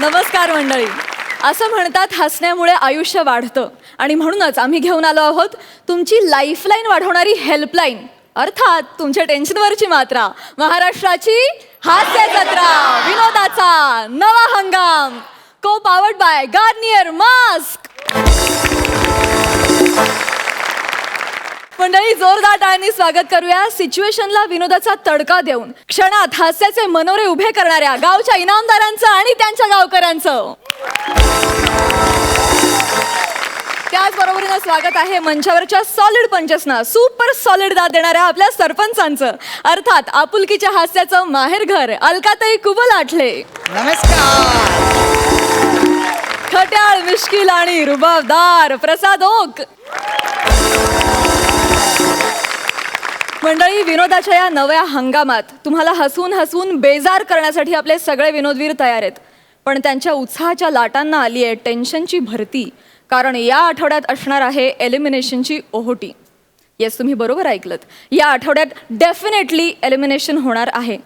नमस्कार मंडळी. असं म्हणतात हसण्यामुळे आयुष्य वाढतं आणि म्हणूनच आम्ही घेऊन आलो आहोत तुमची लाईफलाईन वाढवणारी हेल्पलाईन, अर्थात तुमच्या टेन्शनवरची मात्रा. महाराष्ट्राची हास्य जत्रा, विनोदाचा नवा हंगाम, को पावर्ड बाय गार्नियर मास्क. मंडळी, जोरदार टाळ्यांनी स्वागत करूया सिच्युएशनला विनोदाचा तडका देऊन क्षणात हास्याचे मनोरे उभे करणाऱ्या गावच्या इनामदारांचं आणि त्यांच्या गावकऱ्यांचं. त्याचबरोबरीनं स्वागत आहे मंचावरच्या सॉलिड पंचेसना सुपर सॉलिड दाद देणाऱ्या आपल्या सरपंचांचं, अर्थात आपुलकीच्या हास्याचं माहेरघर अलकाताई कुबल आठले. नमस्कार. खट्याळ, मिश्किल आणि रुबाबदार प्रसाद ओक. मंडळी, विनोदाच्या या नव्या हंगामात तुम्हाला हसवून हसवून बेजार करण्यासाठी आपले सगळे विनोदवीर तयार आहेत. पण त्यांच्या उत्साहाच्या लाटांना आली आहे टेन्शनची भरती, कारण या आठवड्यात असणार आहे एलिमिनेशनची ओहोटी. येस, तुम्ही बरोबर ऐकलत. या आठवड्यात डेफिनेटली एलिमिनेशन होणार आहे.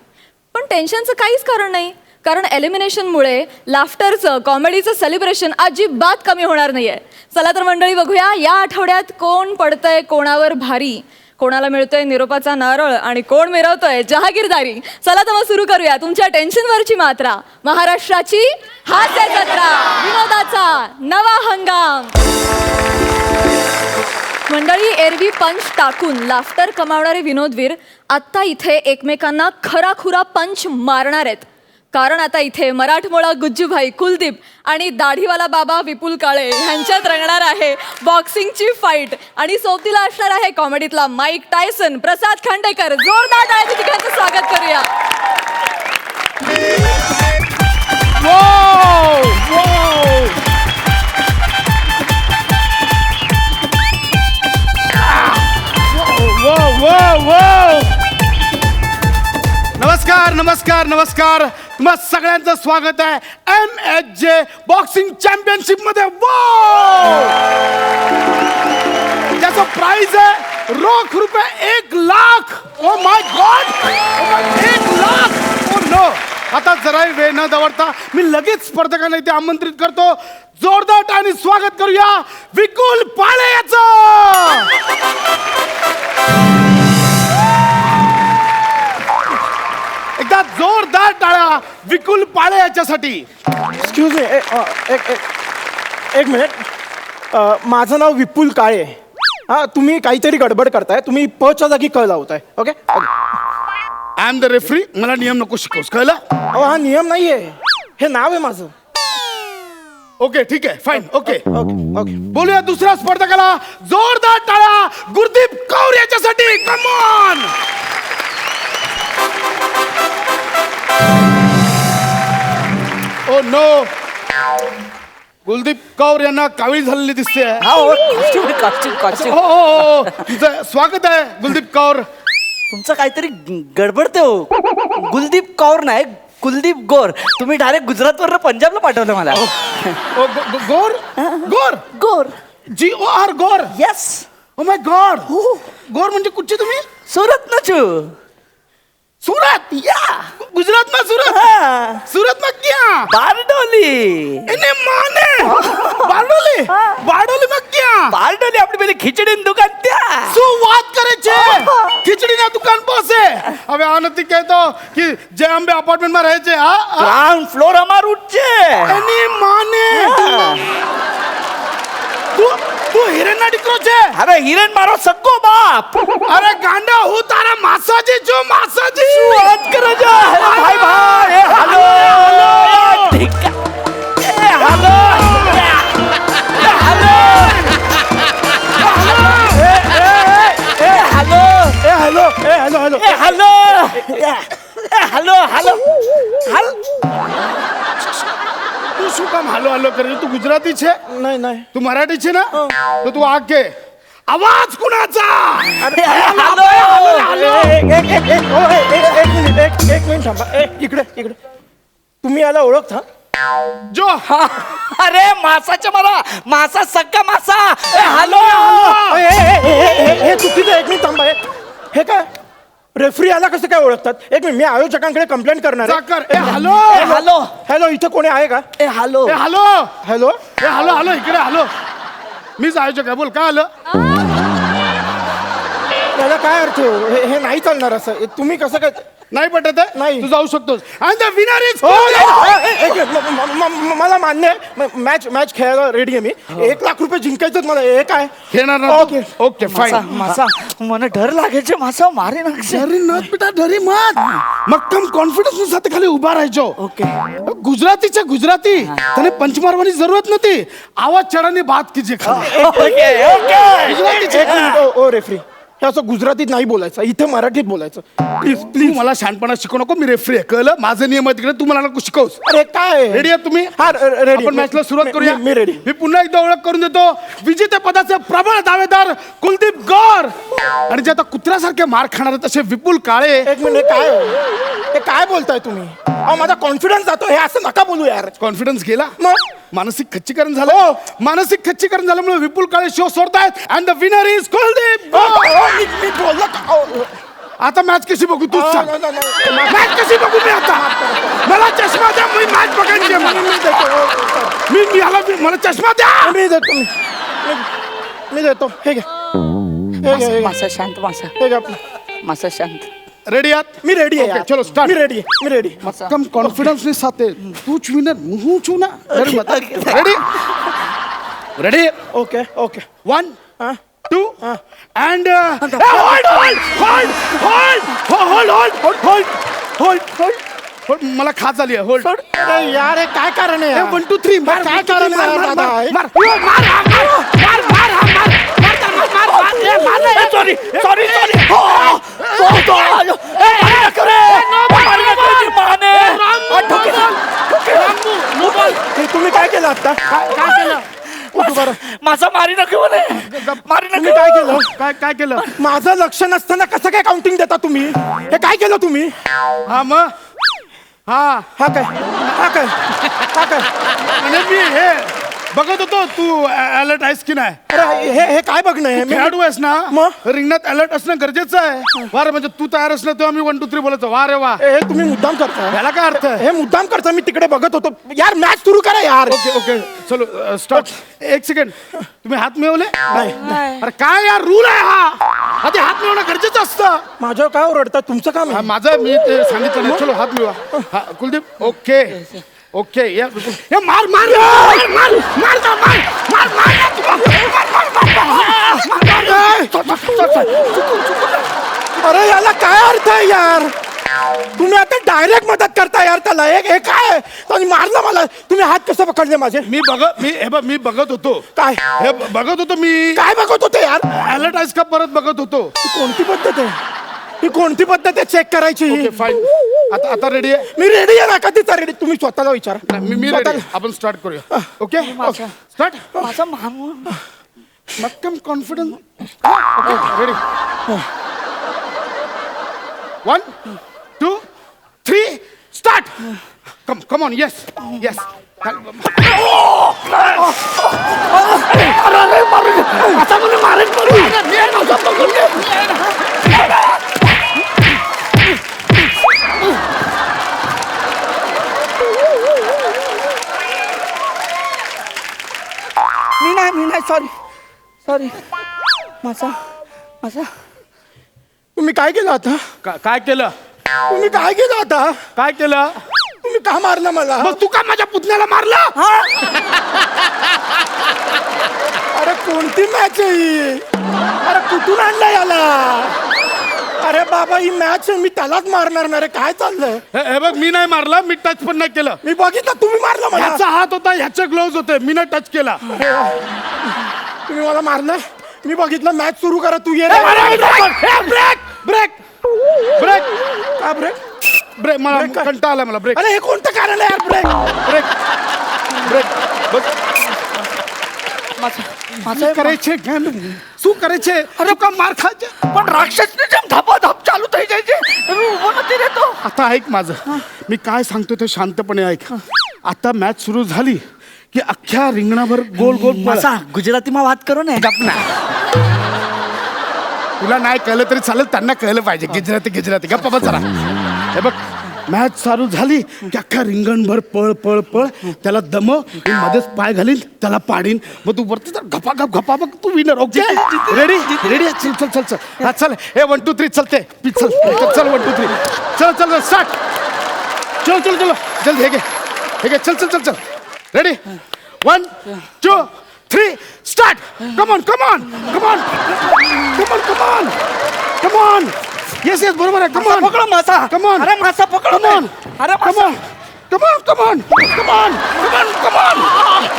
पण टेन्शनचं काहीच कारण नाही, कारण एलिमिनेशनमुळे लाफ्टरचं, कॉमेडीचं सेलिब्रेशन अजिबात कमी होणार नाही आहे. चला तर मंडळी, बघूया या आठवड्यात कोण पडतंय कोणावर भारी, कोणाला मिळतोय निरोपाचा नारळ आणि कोण मिरवतोय जहागीरदारी. चला तर मग सुरू करूया तुमच्या टेन्शनवरची मात्रा, महाराष्ट्राची हास्य जत्रा, विनोदाचा नवा हंगाम. मंडळी, एरवी पंच टाकून लाफ्टर कमावणारे विनोदवीर आत्ता इथे एकमेकांना खराखुरा पंच मारणार आहेत. कारण आता इथे मराठमोळा गुज्जूभाई कुलदीप आणि दाढीवाला बाबा विपुल काळे ह्यांच्यात रंगणार आहे बॉक्सिंगची फाईट. आणि सोबतीला असणार आहे कॉमेडीतला माईक टायसन प्रसाद खांडेकर. जोरदार टाळ्यांनी तिघांचं स्वागत करूया. नमस्कार नमस्कार नमस्कार. तुम्हा सगळ्यांचं स्वागत आहे MHJ बॉक्सिंग चॅम्पियनशिप मध्ये. ज्याचं प्राइज आहे रोख रुपये 1 lakh. Oh my god, 1 lakh. Oh no. आता जरा वेळ न दवडता मी लगेच स्पर्धकांना इथे आमंत्रित करतो. जोरदार टाळ्यांनी स्वागत करूया विपुल पाळे याचं. एकदा जोरदार टाळ्या विपुल पाळे याच्यासाठी. एक्सक्यूज मी, एक मिनिट. माझं नाव विपुल काळे. हां, तुम्ही काहीतरी गडबड करताय. तुम्ही पच्या जागी क लावताय. Okay, I am the referee. मला नियम नको शिकवस, कळलं? अहो, हा नियम नाहीये, हे नाव आहे माझं. ओके, ठीक आहे, फाईन. Okay okay okay. बोलूया दुसऱ्या स्पर्धकाला. जोरदार टाळ्या गुरदीप कौर याच्यासाठी. Come on. Oh no, Kuldeep Kaur यांना कावीळ झालेली दिसते. हो, तुमचं स्वागत आहे कुलदीप कौर. तुमचं काहीतरी गडबडते हो. कुलदीप कौर नाही, कुलदीप गोर. तुम्ही डायरेक्ट गुजरातवरून पंजाबला पाठवलं मला. गोर गोर गोर, GOR गोर. यस. O my God. गोर म्हणजे कुठचे तुम्ही? सुरत न छू. सूरत. या गुजरात में सूरत. हाँ. सूरत में क्या? बारडोली. इन्हें माने बारडोली. बारडोली में क्या? बारडोली આપણી પેલી ખીચડીની દુકાન ત્યાં. શું વાત કરે છે? ખીચડીના દુકાન પાસે. હવે આ નથી કહેતો કે જે અંબે અપાર્ટમેન્ટમાં રહે છે. હા, ગ્રાઉન્ડ ફ્લોર અમારું જ છે. એની માને. તું હિરેનના દીકરો છે? અરે હિરેન મારો સગ્ગો બાપ. અરે ગાંડા, હું તારા માસાજી છું. માસાજી. શું વાત કરો છો? ભાઈ ભાઈ, એ હાલો હાલો. ઠીક. એ હાલો. એ હાલો. Hello, hello hello. ए हॅलो. ए हॅलो हॅलो. તું શું કામ હાલો હાલો કરે? તું ગુજરાતી છે? नाही नाही. તું મરાઠી છે ને? તો તું આ કે आवाज कुणाचा? अरे हॅलो. एक मिनिट थांबा. इकडे इकडे. तुम्ही याला ओळखता? जो अरे मासाच्या मला मासा सगळा मासा. ए हॅलो. हे चुकीचं. एक मिनिट थांबा. हे काय? रेफरी याला कसं काय ओळखतात? एक मिनिट, मी आयोजकांकडे कंप्लेंट करणार आहे. जाकर ए हॅलो हॅलो हॅलो, इथे कोणी आहे का? ए हॅलो ए हॅलो हॅलो, ए हॅलो हॅलो इकडे हॅलो. मीच आयोजक आहे, बोल काय आलं? याला काय अर्थ आहे? हे नाही चालणार असं. तुम्ही कसं काय? नाही पटत आहे? नाही. तू जाऊ शकतोस. अँड द विनर इज मला मान्य आहे, मॅच खेळायला रेडी आहे मी. 1 लाख रुपये जिंकायचं मला. हे काय खेळणार ना? ओके. ओके मासा फाईन. मासा मला डर लागायचे मासा मारे ना डरी मत बेटा, डरी मत. मक्कम कॉन्फिडन्स साथे खाली उभा राहायचो. ओके गुजरातीच्या गुजराती त्याने पंच मारवानी जरूरत नव्हती. आवाज चढाने बात कीजिए खाली. ओके ओके गुजरातीचे एक मिनिट, ओ रेफरी, हे असं गुजरातीत नाही बोलायचं, इथे मराठीत बोलायचं प्लीज तू प्लीज. मला शहाणपणा शिकू नको. मी रेफरी आहे, कळलं? माझं नियम आहे तिकडे, तू मला नको शिकवस. अरे काय रेडी आहे तुम्ही? हा रेडी. आपण मॅचला सुरुवात करूया. मी रेडी. मी पुन्हा एकदा ओळख करून देतो. विजेते पदाचे प्रबळ दावेदार कुलदीप गौर आणि जे आता कुत्र्यासारखे मार खाणार आहेत असे विपुल काळे. एक मिनिट, हे काय बोलताय तुम्ही? अहो, माझा कॉन्फिडन्स जातो. हे असं नका बोलू यार. कॉन्फिडन्स गेला. मग मानसिक खच्चीकरण झालं. मानसिक खच्चीकरण झाल्यामुळे विपुल काळे शो सोडतायत. And the winner is Kuldeep Gaur. मी बोललो का? अहो, आता मॅच कशी बघू तूच सांग. नाही, नाही, नाही. मॅच कशी बघू मी आता? मला चष्मा द्या, मी मॅच बघायची आहे. मी देतो. मी मला चष्मा द्या. मी देतो. मी देतो. हे घ्या. हे घ्या, हे घ्या. मासा शांत मासा हे घ्या आपलं. मासा शांत रेडी आहात? मी रेडी आहे Okay, यार. चलो, start. मी रेडी आहे. मी रेडी. कम कॉन्फिडेंस ने साथ तू विनर हूं छू ना. Ready ready okay okay. 1 हा 2 and hold मला खात झाली आहे. होल्ड. अरे यार, हे काय कारण आहे यार? 1 2 3 मार. काय कारण आहे यार दादा? सॉरी सॉरी सॉरी हे तुम्ही काय केलं आता? काय केलं? माझा मारी नको बोले मारी तुम्ही नको काय केलं? काय केलं? माझं लक्ष नसताना कसं काय काउंटिंग देता तुम्ही? हे काय केलं तुम्ही? हा मग हा हा काय? हा काय? हा काय? म्हणजे मी हे बघत होतो तू अलर्ट आहेस की नाही. अरे हे काय बघणं आहे? खेळाडू आहेस ना, मग? रिंगणात अलर्ट असणं गरजेचं आहे. वारे म्हणजे तू तयार असलं तेव्हा मी 1 2 3 बोलायचं. वा रे वा. हे तुम्ही मुद्दाम करता. याला काय अर्थ आहे? हे मुद्दाम करता. मी तिकडे बघत होतो यार. मॅच सुरू करा यार. ओके ओके चलो स्टार्ट. 1 सेकंड. तुम्ही हात मिळवले? नाही. अरे काय यार रूल आहे हा. आधी हात मिळवणं गरजेचं असतं. माझ्यावर काय ओरडता? तुमचं काम हा, आहे. माझं मी ते सांगितलं नाही. चलो हात मिळवा. हा, कुलदीप ओके ओके या मार मार मार मार मार मार अरे याला काय अर्थ आहे यार? तुम्ही आता डायरेक्ट मदत करता यार त्याला. हे काय? त्यांनी मारलं मला. तुम्ही हात कसं पकडले माझे? मी बघत होतो. काय? हे बघत होतो मी. काय बघत होते यार? अलर्ट आहेस का परत बघत होतो. ही कोणती पद्धत आहे? ही कोणती पद्धत आहे चेक करायची? Okay fine. आता रेडी आहे? मी रेडी आहे ना. कधीचा रेडी? तुम्ही स्वतःला विचारा. मी रेडी. स्वतःला. आपण स्टार्ट करूया. Okay start. माझा मामू मक्कम confidence. Ready 1 2 3 start. Come on. Yes yes. मी नाही सॉरी सॉरी माझा माझा तुम्ही काय केलं आता? काय केलं? तुम्ही काय केलं आता? काय केलं? तुम्ही का मारलं मला? मग तू का माझ्या पुतण्याला मारलं? अरे कोणती मॅच आहे ही? अरे कुठून आणलं याला? अरे बाबा, ही मॅच मी त्यालाच मारणार ना रे. काय चाललंय? हे बघ, मी नाही मारला. मी टच पण नाही केलं. मी बघितलं तुम्ही मारलं मला. ह्याचा हात होता, ह्याचे ग्लोव्ह होते. मी नाही टच केला. तुम्ही मला मारलं. मी बघितलं. मॅच सुरू करा. तू ये. ब्रेक ब्रेक ब्रेक का ब्रेक? ब्रेक. मला ब्रेक काय? कंटाळा आला मला. ब्रेक अरे हे कोणतं कारण आहे यार? ब्रेक ब्रेक ब्रेक बघ. माझा करायचे सू करायचे. अरे का मार खायचे. पण राक्षसने जम धापाधाप चालू થઈ જાય છે उभं નથી રહેતો. आता ऐक माझं. मी काय सांगतो ते शांतपणे ऐक. आता मॅच सुरू झाली की अख्ख्या रिंगणाभर गोल गोल पळ. मासा गुजरातीમાં વાત કરો ને गप ना. तुला नाही कळलं तरी चालेल, त्यांना कळलं पाहिजे. गिजराती गप्पा बस जरा. हे बघ, मॅच चालू झाली की अख्खा रिंगणभर पळ पळ पळ. त्याला दमव, मी मध्येच पाय घालीन, त्याला पाडीन, मग तू वरती तर घपा बघ, तू विनर. Okay, ready ready. चल हा चल. हे 1 2 3 चलते. चल 1 2 3 चल स्टार्ट. चल जल्दी. हे घे चल. Ready 1 2 3 start. Come on. Yes बरोबर आहे. मासा पकडा, मासा. अरे मासा पकडा. अरे मासा. Come on.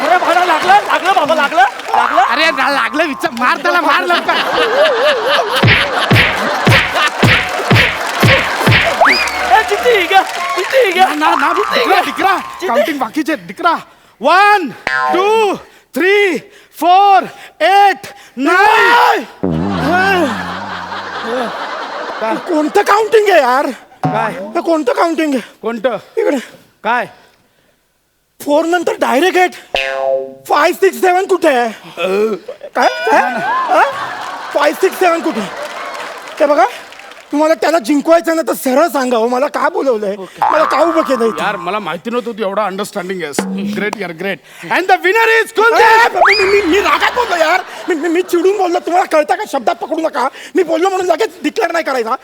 अरे भाडा लागलं बाबा, लागलं. अरे लागलं विचार, मार त्याला, मार लवकर. डिकरा काउंटिंग बाकीचे. डिकरा 1 2 3 4 8 9. कोणतं काउंटिंग आहे यार? काय हे कोणतं काउंटिंग आहे? कोणतं इकडे काय 4 नंतर डायरेक्ट 8. 5 6 7 कुठे आहे? काय 5 6 7 कुठे? ते बघा, तुम्हाला त्याला जिंकवायचं ना तर सरळ सांगा हो, मला का बोलवलंय, मला का उभं केलंय? यार मला माहिती नव्हतं तू एवढा अंडरस्टँडिंग आहेस. ग्रेट यार, great. And the winner is Kuldeep. मी रागात बोललो यार. मी चिडून बोललो. तुम्हाला कळतं का? शब्दात पकडू नका. मी बोललो म्हणून लगेच डिक्लेअर नाही करायचा.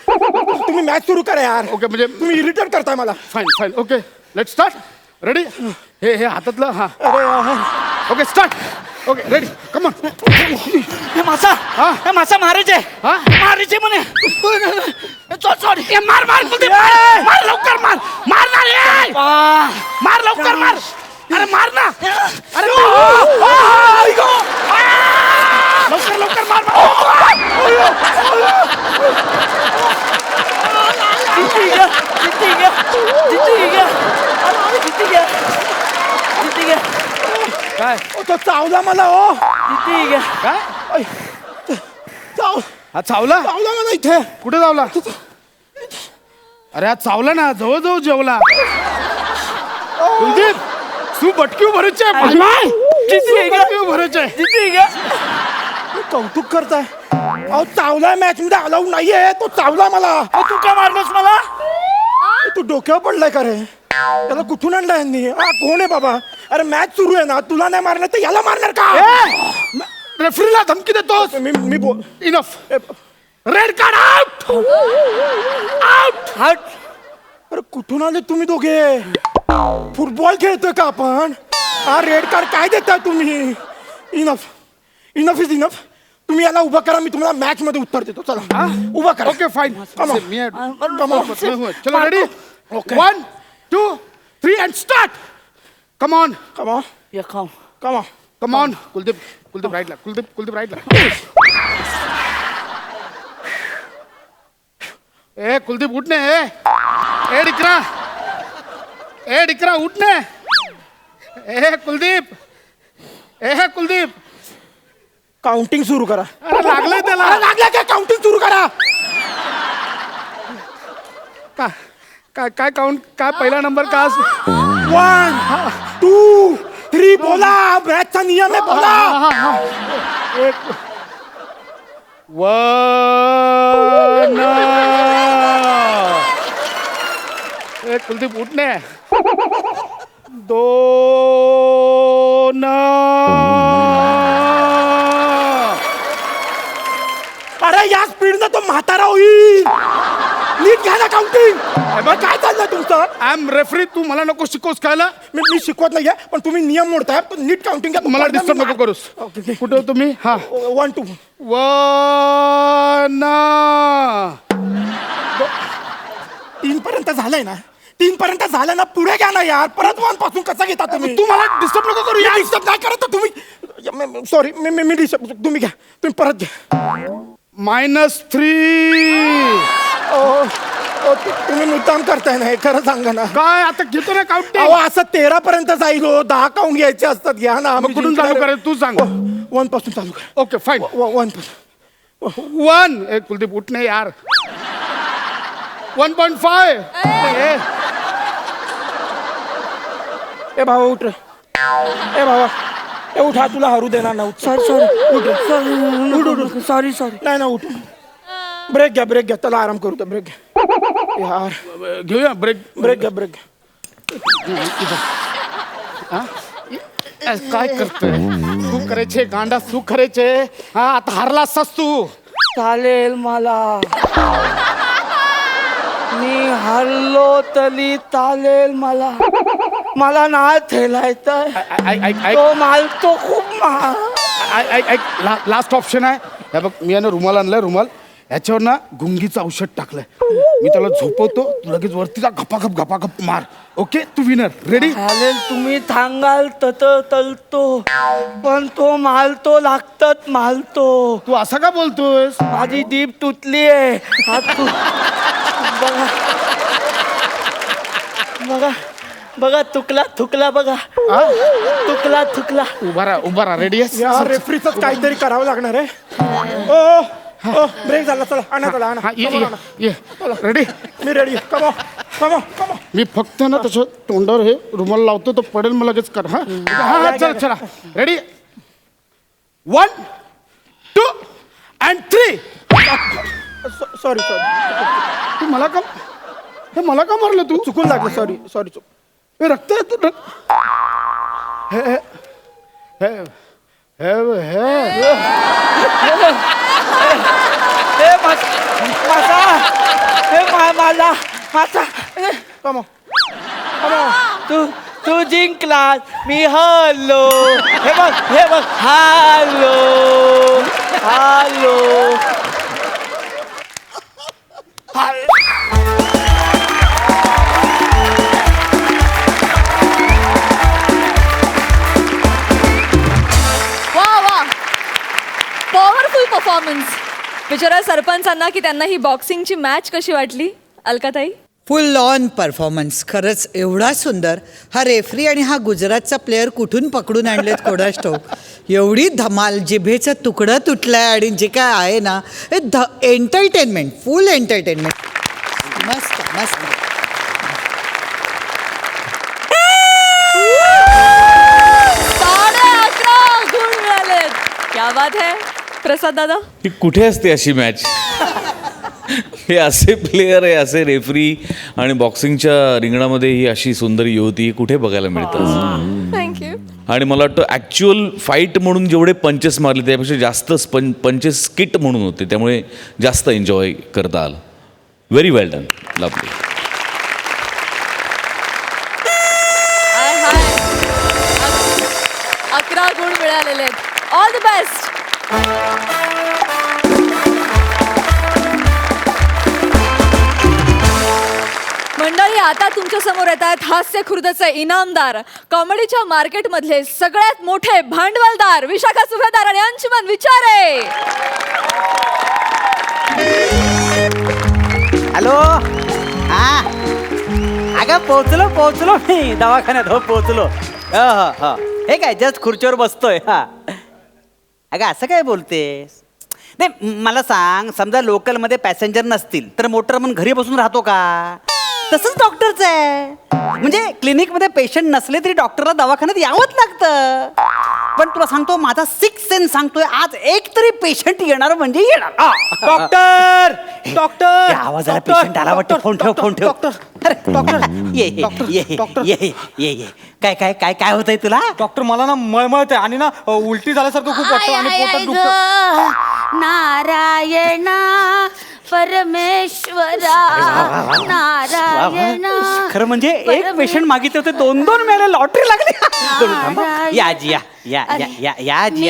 तुम्ही मॅच सुरू करा यार. ओके, म्हणजे तुम्ही इरिटेट करताय मला. Fine. Okay, let start. Ready. हे हातातलं. हा, अरे okay start. Okay ready. Come on. हे मासा, हा? हे मासा मारायचे. हा? मारायचे म्हणे. सॉरी. मार लवकर, मार लवकर, मार. अरे मार ना. अरे लवकर मार. काय तो चावला मला हो. काय हा चावला चावला मला इथे. कुठे चावला? अरे हा चावला ना, जवळ जेवला. कुलदीप तू बटकी भरायचे भरायचे. कौतुक करताय? अहो चावलाय, मॅच मध्ये अलाउड नाहीये. तो चावला मला. तू का मारलंस मला? तू डोक्यावर पडलाय का रे? त्याला कुठून आणलं यांनी? कोण आहे बाबा? अरे मॅच सुरू आहे ना, तुला नाही मारणार तर याला मारणार का? रेफरीला धमकी देतोस? मी बोल. इनफ. Red card out. अरे कुठून आले तुम्ही दोघे? फुटबॉल खेळतोय का आपण? हा रेड कार्ड काय देताय तुम्ही? Enough is enough. तुम्ही याला उभा करा, मी तुम्हाला मॅच मध्ये उत्तर देतो. चला उभा करा. Okay fine. Come on. चलो ready. 1 2 3 and start. Come on. Kuldeep राईटला. कुलदीप राईटला. ए कुलदीप उठने. ए डिकरा उठने. ए कुलदीप. काउंटिंग सुरू करा. अरे लागलंय त्याला. लागला काय? काउंटिंग सुरू करा. काय काउंट? काय पहिला नंबर का? 1 2 3 बोला. मॅचचा नियम आहे, बोला. 1 कुलदीप उठने. 2 अरे या स्पीडनं तो म्हातारा होईल. नीट घ्या ना काउंटिंग. काय चाललंय तुमचं? I am referee. तू मला नको शिकवस. कळलं? मी शिकवत नाहीये, पण तुम्ही नियम मोडताय. पण नीट काउंटिंग घ्या. मला डिस्टर्ब नको करूस. ओके. कुठे हो तुम्ही? हा 1 2 1 3 पर्यंत झालंय ना? 3 पर्यंत झालं ना? पुढे घ्या ना यार. परत 1 पासून कसा घेता तुम्ही? तू मला डिस्टर्ब नको करू. या डिस्टर्ब नाही करत तर तुम्ही. सॉरी, मी डिस्टर्ब. तुम्ही घ्या. तुम्ही परत घ्या. -3. तुम्ही मुद्दाम करताय ना? हे खरं सांगा ना. काय आता घेतो ना काउंटिंग? अहो असं 13 पर्यंत जाईल हो. 10 काउंट घ्यायचे असतात. घ्या ना. मग कुठून चालू करायचं तू सांग. 1 पासून चालू करा. Okay fine. 1 पासून. 1. ए कुलदीप उठणे यार. 1.5. ए भावा उठ रे. ए भावा ए उठा. तुला हरू देणार ना. सॉरी. उठ. सॉरी. नाही ना उठ. ब्रेक घ्या त्याला आराम करू द्या. ब्रेक घ्या यार. घेऊया ब्रेक. ब्रेक घ्या. काय करतोय तू? करायचे गांडा तू करायचे. हा आता हारला असतास तू. चालेल मला, मी हरलो तरी चालेल मला. मला ना ठेलायचं. तो मालतो खूप महाग. लास्ट ऑप्शन आहे. हे बघ मी यानं रुमाल आणलाय. रुमाल याच्यावर ना गुंगीचं औषध टाकलंय. मी त्याला झोपवतो, तू लगेच वरती जा, घपाघप मार. ओके तू विनर. रेडी? चालेल, तुम्ही सांगाल तसं तलतो, पण तो मालतो लागतात मालतो. तू असा का बोलतोयस? माझी जीभ तुटली आहे. बघा थुकला बघा. थुकला. उभा राहा. रेडी आहेस? या रेफरीच काहीतरी करावं लागणार आहे. ओ ब्रेक झाला. चला आणा. ये रेडी? मी रेडी. कमो. मी फक्त ना त्याच्या तोंडावर हे रुमाल लावतो, तो पडेल मला लगेच कर. हा चला. रेडी? 1 2 and 3. सॉरी तू मला का मारलं तू? चुकून लागलं. सॉरी. हे रक्त आहे तू. कमो. तू जिंकलास, मी हरलो. हे बघ हारलो. वा पॉवरफुल परफॉर्मन्स. विचारा सरपंचांना की त्यांना ही बॉक्सिंगची मॅच कशी वाटली. अलकाताई? Full on performance. खरंच एवढा सुंदर. हा रेफरी आणि हा गुजरातचा प्लेयर कुठून पकडून आणलेत कोणास ठाऊक. एवढी धमाल, जिभेचं तुकडं तुटलंय आणि जे काय आहे ना एंटरटेनमेंट, फुल एंटरटेनमेंट. मस्त. 11.5 गुण मिळालेत. क्या बात है प्रसाद दादा. ही कुठे असते अशी मॅच? हे असे प्लेयर आहे, असे रेफरी आणि बॉक्सिंगच्या रिंगणामध्ये ही अशी सुंदर युवती कुठे बघायला मिळतात. थँक्यू. आणि मला वाटतं ॲक्च्युअल फाईट म्हणून जेवढे पंचेस मारले त्यापेक्षा जास्त पंचेस स्किट म्हणून होते, त्यामुळे जास्त एन्जॉय करता आलं. व्हेरी वेल डन. लवली. हाय 11 गुण मिळालेले आहेत. All the best. मंडळी, आता तुमच्या समोर येत आहेत हास्य खुर्दचे इनामदार, कॉमेडीच्या मार्केटमधले सगळ्यात मोठे भांडवलदार विशाखा सुभेदार आणि अंशुमन विचारे. हॅलो. हा अगं पोहोचलो मी दवाखान्यात. हो पोहोचलो. हे काय जस्ट खुर्चीवर बसतोय. हा अगं असं काय बोलतेस? नाही मला सांग, समजा लोकलमध्ये पॅसेंजर नसतील तर मोटर म्हणून घरी बसून राहतो का? तसंच डॉक्टरचं आहे. म्हणजे क्लिनिकमध्ये पेशंट नसले तरी डॉक्टरला दवाखान्यात यावंच लागतं. पण तुला सांगतो, माझा 6th सेन्स सांगतोय आज एक तरी पेशंट येणार म्हणजे येणार. डॉक्टर आवाजाला पेशंट आला वाटतं. फोन ठेव. डॉक्टर ये. काय होतंय तुला? डॉक्टर मला ना मळमळत आहे आणि ना उलटी झाल्यासारखं खूप वाटतं आणि पोटात दुखतं. नारायणा परमेश्वरा नारायणा. खरं म्हणजे एक पेशंट मागितले होते, 2 मिळाले. लॉटरी लागली. या आजी या आजी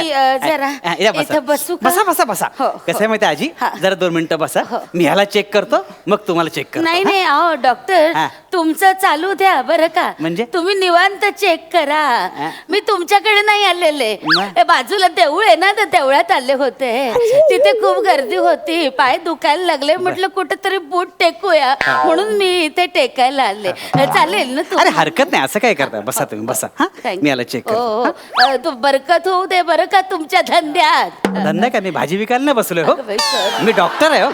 इथं बसू का? बसा. हो. कसं आहे माहिती आजी, जरा 2 मिनिटं बसा. मी ह्याला चेक करतो, मग तुम्हाला चेक करतो. नाही अहो डॉक्टर, हा. तुमचं चालू द्या बरं का. म्हणजे? तुम्ही निवांत चेक करा. मी तुमच्याकडे नाही आलेले. मग? ए, बाजूला देऊळ आहे ना, तर देवळात आले होते. तिथे खूप गर्दी होती, पाय दुखायला लागले. म्हटलं कुठेतरी बूट टेकूया, म्हणून मी इथे टेकायला आले. चालेल ना अरे तुम्ही? हरकत नाही, असं काय करता. बसा तुम्ही बसा. हा Thank मी you. याला चेक करतो. हो. तू बरकत होऊ दे बरं का तुमच्या धंद्यात. धंदा काय मी भाजी विकायला नाही बसलोय हो अगं बाई, sorry. मी डॉक्टर आहे हो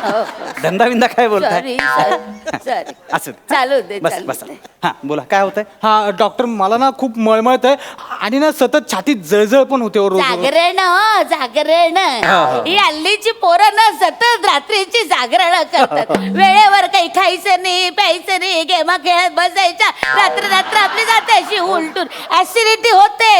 धंदा बिंदा काय बोलताय सॉरी सॉरी असं चालू दे बस चालू बस दे. हा बोला काय होतंय. हा डॉक्टर मला ना खूप मळमळत आहे आणि ना सतत छातीत जळजळ पण होते हो रोज रोज. जागरण हो जागरण ही हल्लीची पोरं ना सतत रात्रीची जागरण करतात. वेळेवर काही खायचं नाही प्यायचं नाही गेमा खेळत बसायच्या रात्र रात्र आपली जाते अशी उलटून ऍसिडिटी होते.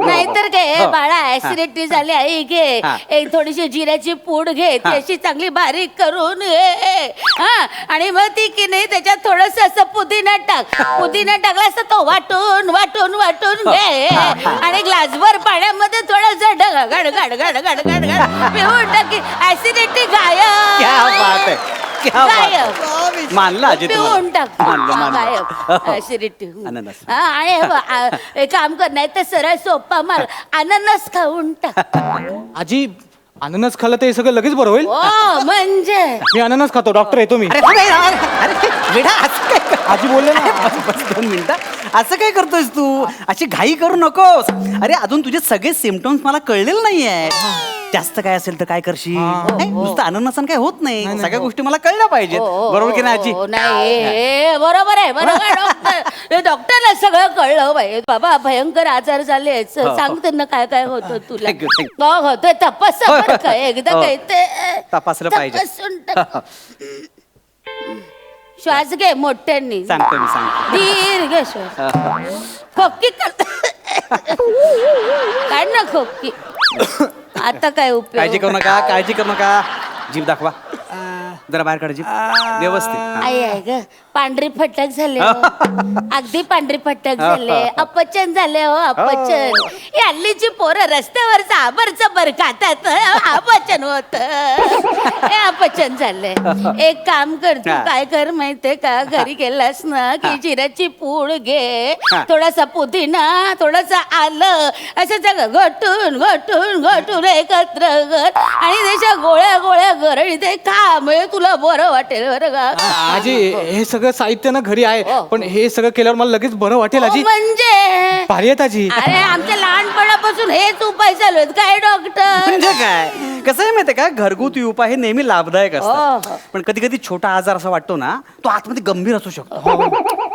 नाहीतर काय बाळा ऍसिडिटी झाली आई घे हा. एक थोडीशी जिऱ्याची पूड घे ती अशी चांगली बारीक करून घे हा आणि मग ती की नाही त्याच्यात थोडस असं पुदिना टाक. पुदिना टाकला असता तो वाटून वाटून वाटून घे आणि ग्लासभर पाण्यामध्ये थोडस गड गड गड गड गड गड पिऊन टाकी ऍसिडिटी क्या गायब बात आहे क्या बात आहे. गायब मानलं अजित पिऊन टाक मानलं गायब ऍसिडिटी अननस. आणि एक काम कर नाही तर सरळ सोपा मार अननस खाऊन टाक. आजी अननस खाल्लं तर हे सगळं लगेच बरं होईल. ओ म्हणजे मी अननस खातो डॉक्टर येतो मी. अरे अरे वेडा असं काय कर- आजी बोलले ना. बस बस 2 मिनिटं असं काय करतोयस तू अशी घाई करू नकोस. अरे अजून तुझे सगळे सिम्पटम्स मला कळलेले नाहीये. जास्त काय असेल तर काय करशील नाही, नुसतं अननसन काय होत नाही सगळ्या गोष्टी मला कळल्या पाहिजेत बरोबर की नाही आजी. हो, नाही बरोबर आहे बरोबर डॉक्टर डॉक्टरला सगळं कळलं बाई बाबा भयंकर आजार झाले सांग त्यांना काय काय होतं तुला. Thank you, thank हो होतं तपास हो, बरं का एकदा हो. काय ते तपासलं पाहिजे. तपासून टाक. श्वास घे मोठ्यांनी सांगतो मी सांगतो. दीर्घ श्वास खोकी कर काढ ना खोकी आता काय काळजी करू उपयोग नका काळजी करू नका जीभ दाखवा जरा बाहेर काढा जीभ व्यवस्थित हा. आई आहे ग पांढरी फटक झाले हो. अगदी पांढरी फटक झाले अपचन झाले हो अपचन ही हल्लीची पोरं रस्त्यावर साबर खातात अपचन होत हे अपचन झालंय. एक काम कर तू काय कर माहितीये का घरी गेलास ना की जिऱ्याची पूड घे थोडासा पुदिना थोडासा आलं असं सगळं घटून घटून घटून एकत्र कर आणि त्याच्या गोळ्या गोळ्या कर आणि ते खा म्हणजे तुला बरं वाटेल बरं का. आजी हे सगळं साहित्य ना घरी आहे हो. पण हे सगळं केल्यावर मला लगेच बरं वाटेल आजी. म्हणजे भारी आहेत आजी. अरे आमच्या लहानपणापासून हेच उपाय चालू आहेत काय डॉक्टर. म्हणजे काय कसं आहे माहितीये का घरगुती उपाय हे नेहमी लाभदायक हो, असतात हो. पण कधी कधी छोटा आजार असा वाटतो ना तो आतमध्ये गंभीर असू शकतो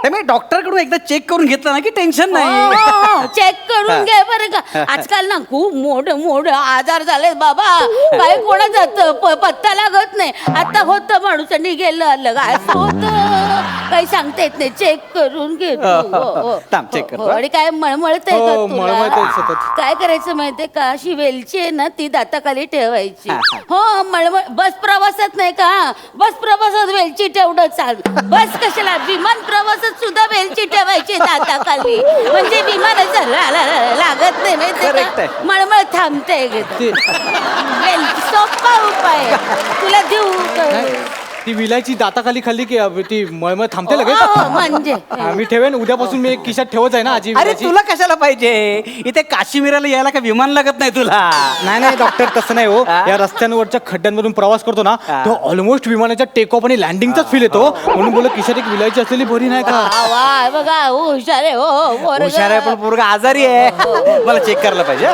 त्यामुळे डॉक्टर कडून एकदा चेक करून घेतला ना की टेन्शन नाही. चेक करून घे बरं का आजकाल ना खूप मोठे आजार झाले बाबा काय कोणाचा पत्ता लागत नाही. आता होतं माणूसांनी गेलं आलं काय असं होतं काही सांगता येत नाही चेक करून घे तू. हो, थांब, check करतो. आणि काय मळमळतंय का हो, मळमळतंय तुला सतत. काय करायचं माहितीये का अशी वेलची आहे ना ती दाताखाली ठेवायची. हा, हो मळमळ बस प्रवासात नाही का बस प्रवासात वेलची ठेवणं चाल बस कशाला विमान प्रवासात सुद्धा वेलची ठेवायची दाताखाली म्हणजे विमानाचं लागत नाही माहितीये Correct का आहे. मळमळ थांबते एकदम. सोपा उपाय तुला देऊ का? ती विलायची दाताखाली खाल्ली की ती मळमळ थांबते लगेच. हो, म्हणजे मी ठेवेन उद्यापासून मी एक खिशात ठेवत आहे ना आजी अरे विलायची. तुला कशाला पाहिजे इथे काश्मीराला यायला काय विमान लागत नाही तुला. नाही नाही डॉक्टर तसं नाही हो हा? या रस्त्यांवरच्या खड्ड्यांमधून प्रवास करतो ना हा. तो ऑलमोस्ट विमानाच्या टेक ऑफ आणि लँडिंगचाच फील येतो म्हणून बोल खिशात एक विलायची असलेली बरी नाही का. वा, वा, बघा हुशार आहे हो पोरगं. हुशार आहे पण पोरगा आजारी आहे मला चेक करायला पाहिजे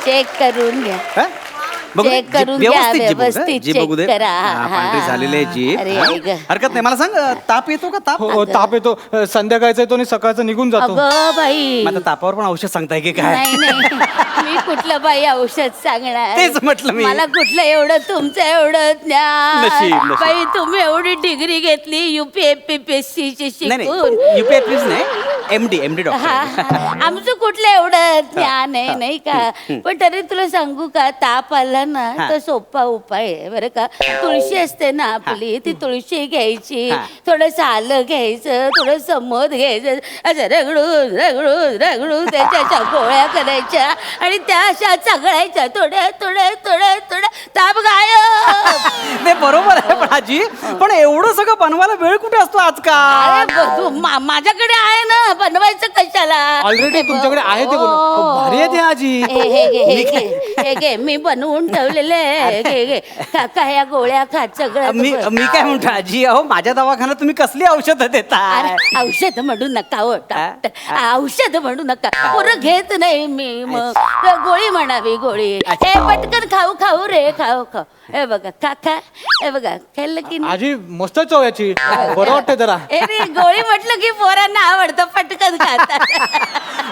चेक करून घ्या हा? बघू दे, चेक करून जीभ घ्या, व्यवस्थित व्यवस्थित जीभ बघू दे check करा. हा, पांढरी हा. झालेली आहे जीभ अरे, हा? आई गं. हरकत नाही मला सांग ताप येतो का ताप हो ताप येतो संध्याकाळचा येतो आणि सकाळचा निघून जातो. अगं बाई मग आता तापावर पण औषध सांगताय की काय नाही नाही मी कुठलं बाई औषध सांगणार तेच म्हटलं मी. मला कुठलं एवढं तुमचं एवढं ज्ञान नशीब, नशीब. बाई तुम्ही एवढी डिग्री घेतली UPSC ची नाही शिकून नाही युपीएससीच नाही एमडी हा, डॉक्टर हा. आमचं कुठलं एवढं ज्ञान आहे नाही का पण तरी तुला सांगू का ताप आला ना हा. तर सोपा उपाय आहे बरं का तुळशी असते ना आपली ती तुळशी घ्यायची हा. थोडंसं आलं घ्यायचं थोडंसं मध घ्यायचं असं रगडून रगडून रगडून त्याच्या गोळ्या करायच्या आणि त्या अशा चगळायच्या थोड्या थोड्या थोड्या थोड्या ताप गायब. नाही बरोबर आहे पण आजी पण एवढं सगळं बनवायला वेळ कुठे असतो आजकाल अरे माझ्याकडे आहे ना बनवायचं कशाला? Already हे बघ. तुमच्याकडे आहे ते बनव- ओ. भारी आहे ते आजी. हे घे मी बनवून ठेवलेले आहे. घे काका या गोळ्या खात सगळं मी काय म्हणतो आजी, अहो माझ्या दवाखान्यात तुम्ही कसली औषधं देता? अरे औषध म्हणू नका हो डॉक्टर, औषध म्हणू नका. पोरं घेत नाही मी, मग गोळी म्हणावी गोळी. हे पटकन खाऊ रे, खाऊ. हे बघा काका, हे बघा खाल्लं की नाही? आजी मस्त चव याची, बरं वाटतंय जरा. अरे गोळी म्हटलं की पोरांना आवडतं, पटकन खातात.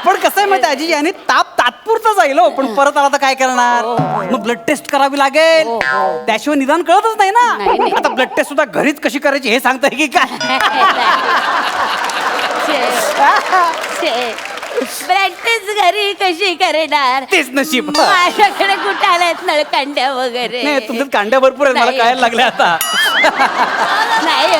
पण कसं आहे माहिती आजी, याने ताप तात्पुरता जाईल हो, पण परत आला तर काय करणार? मग ब्लड टेस्ट करावी लागेल, त्याशिवाय निदान कळतच नाही नाही, ना. नाही. आता ब्लड टेस्ट सुद्धा घरीच कशी करायची हे सांगताय की काय? प्रॅक्टिस घरी कशी करणार? तेच नशीब. माझ्याकडे कुठे आल्यात नळकांड्या वगैरे? नाही तुमच्यात कांड्या भरपूर आहेत, मला नाही. कळायला लागल्या आता. नाही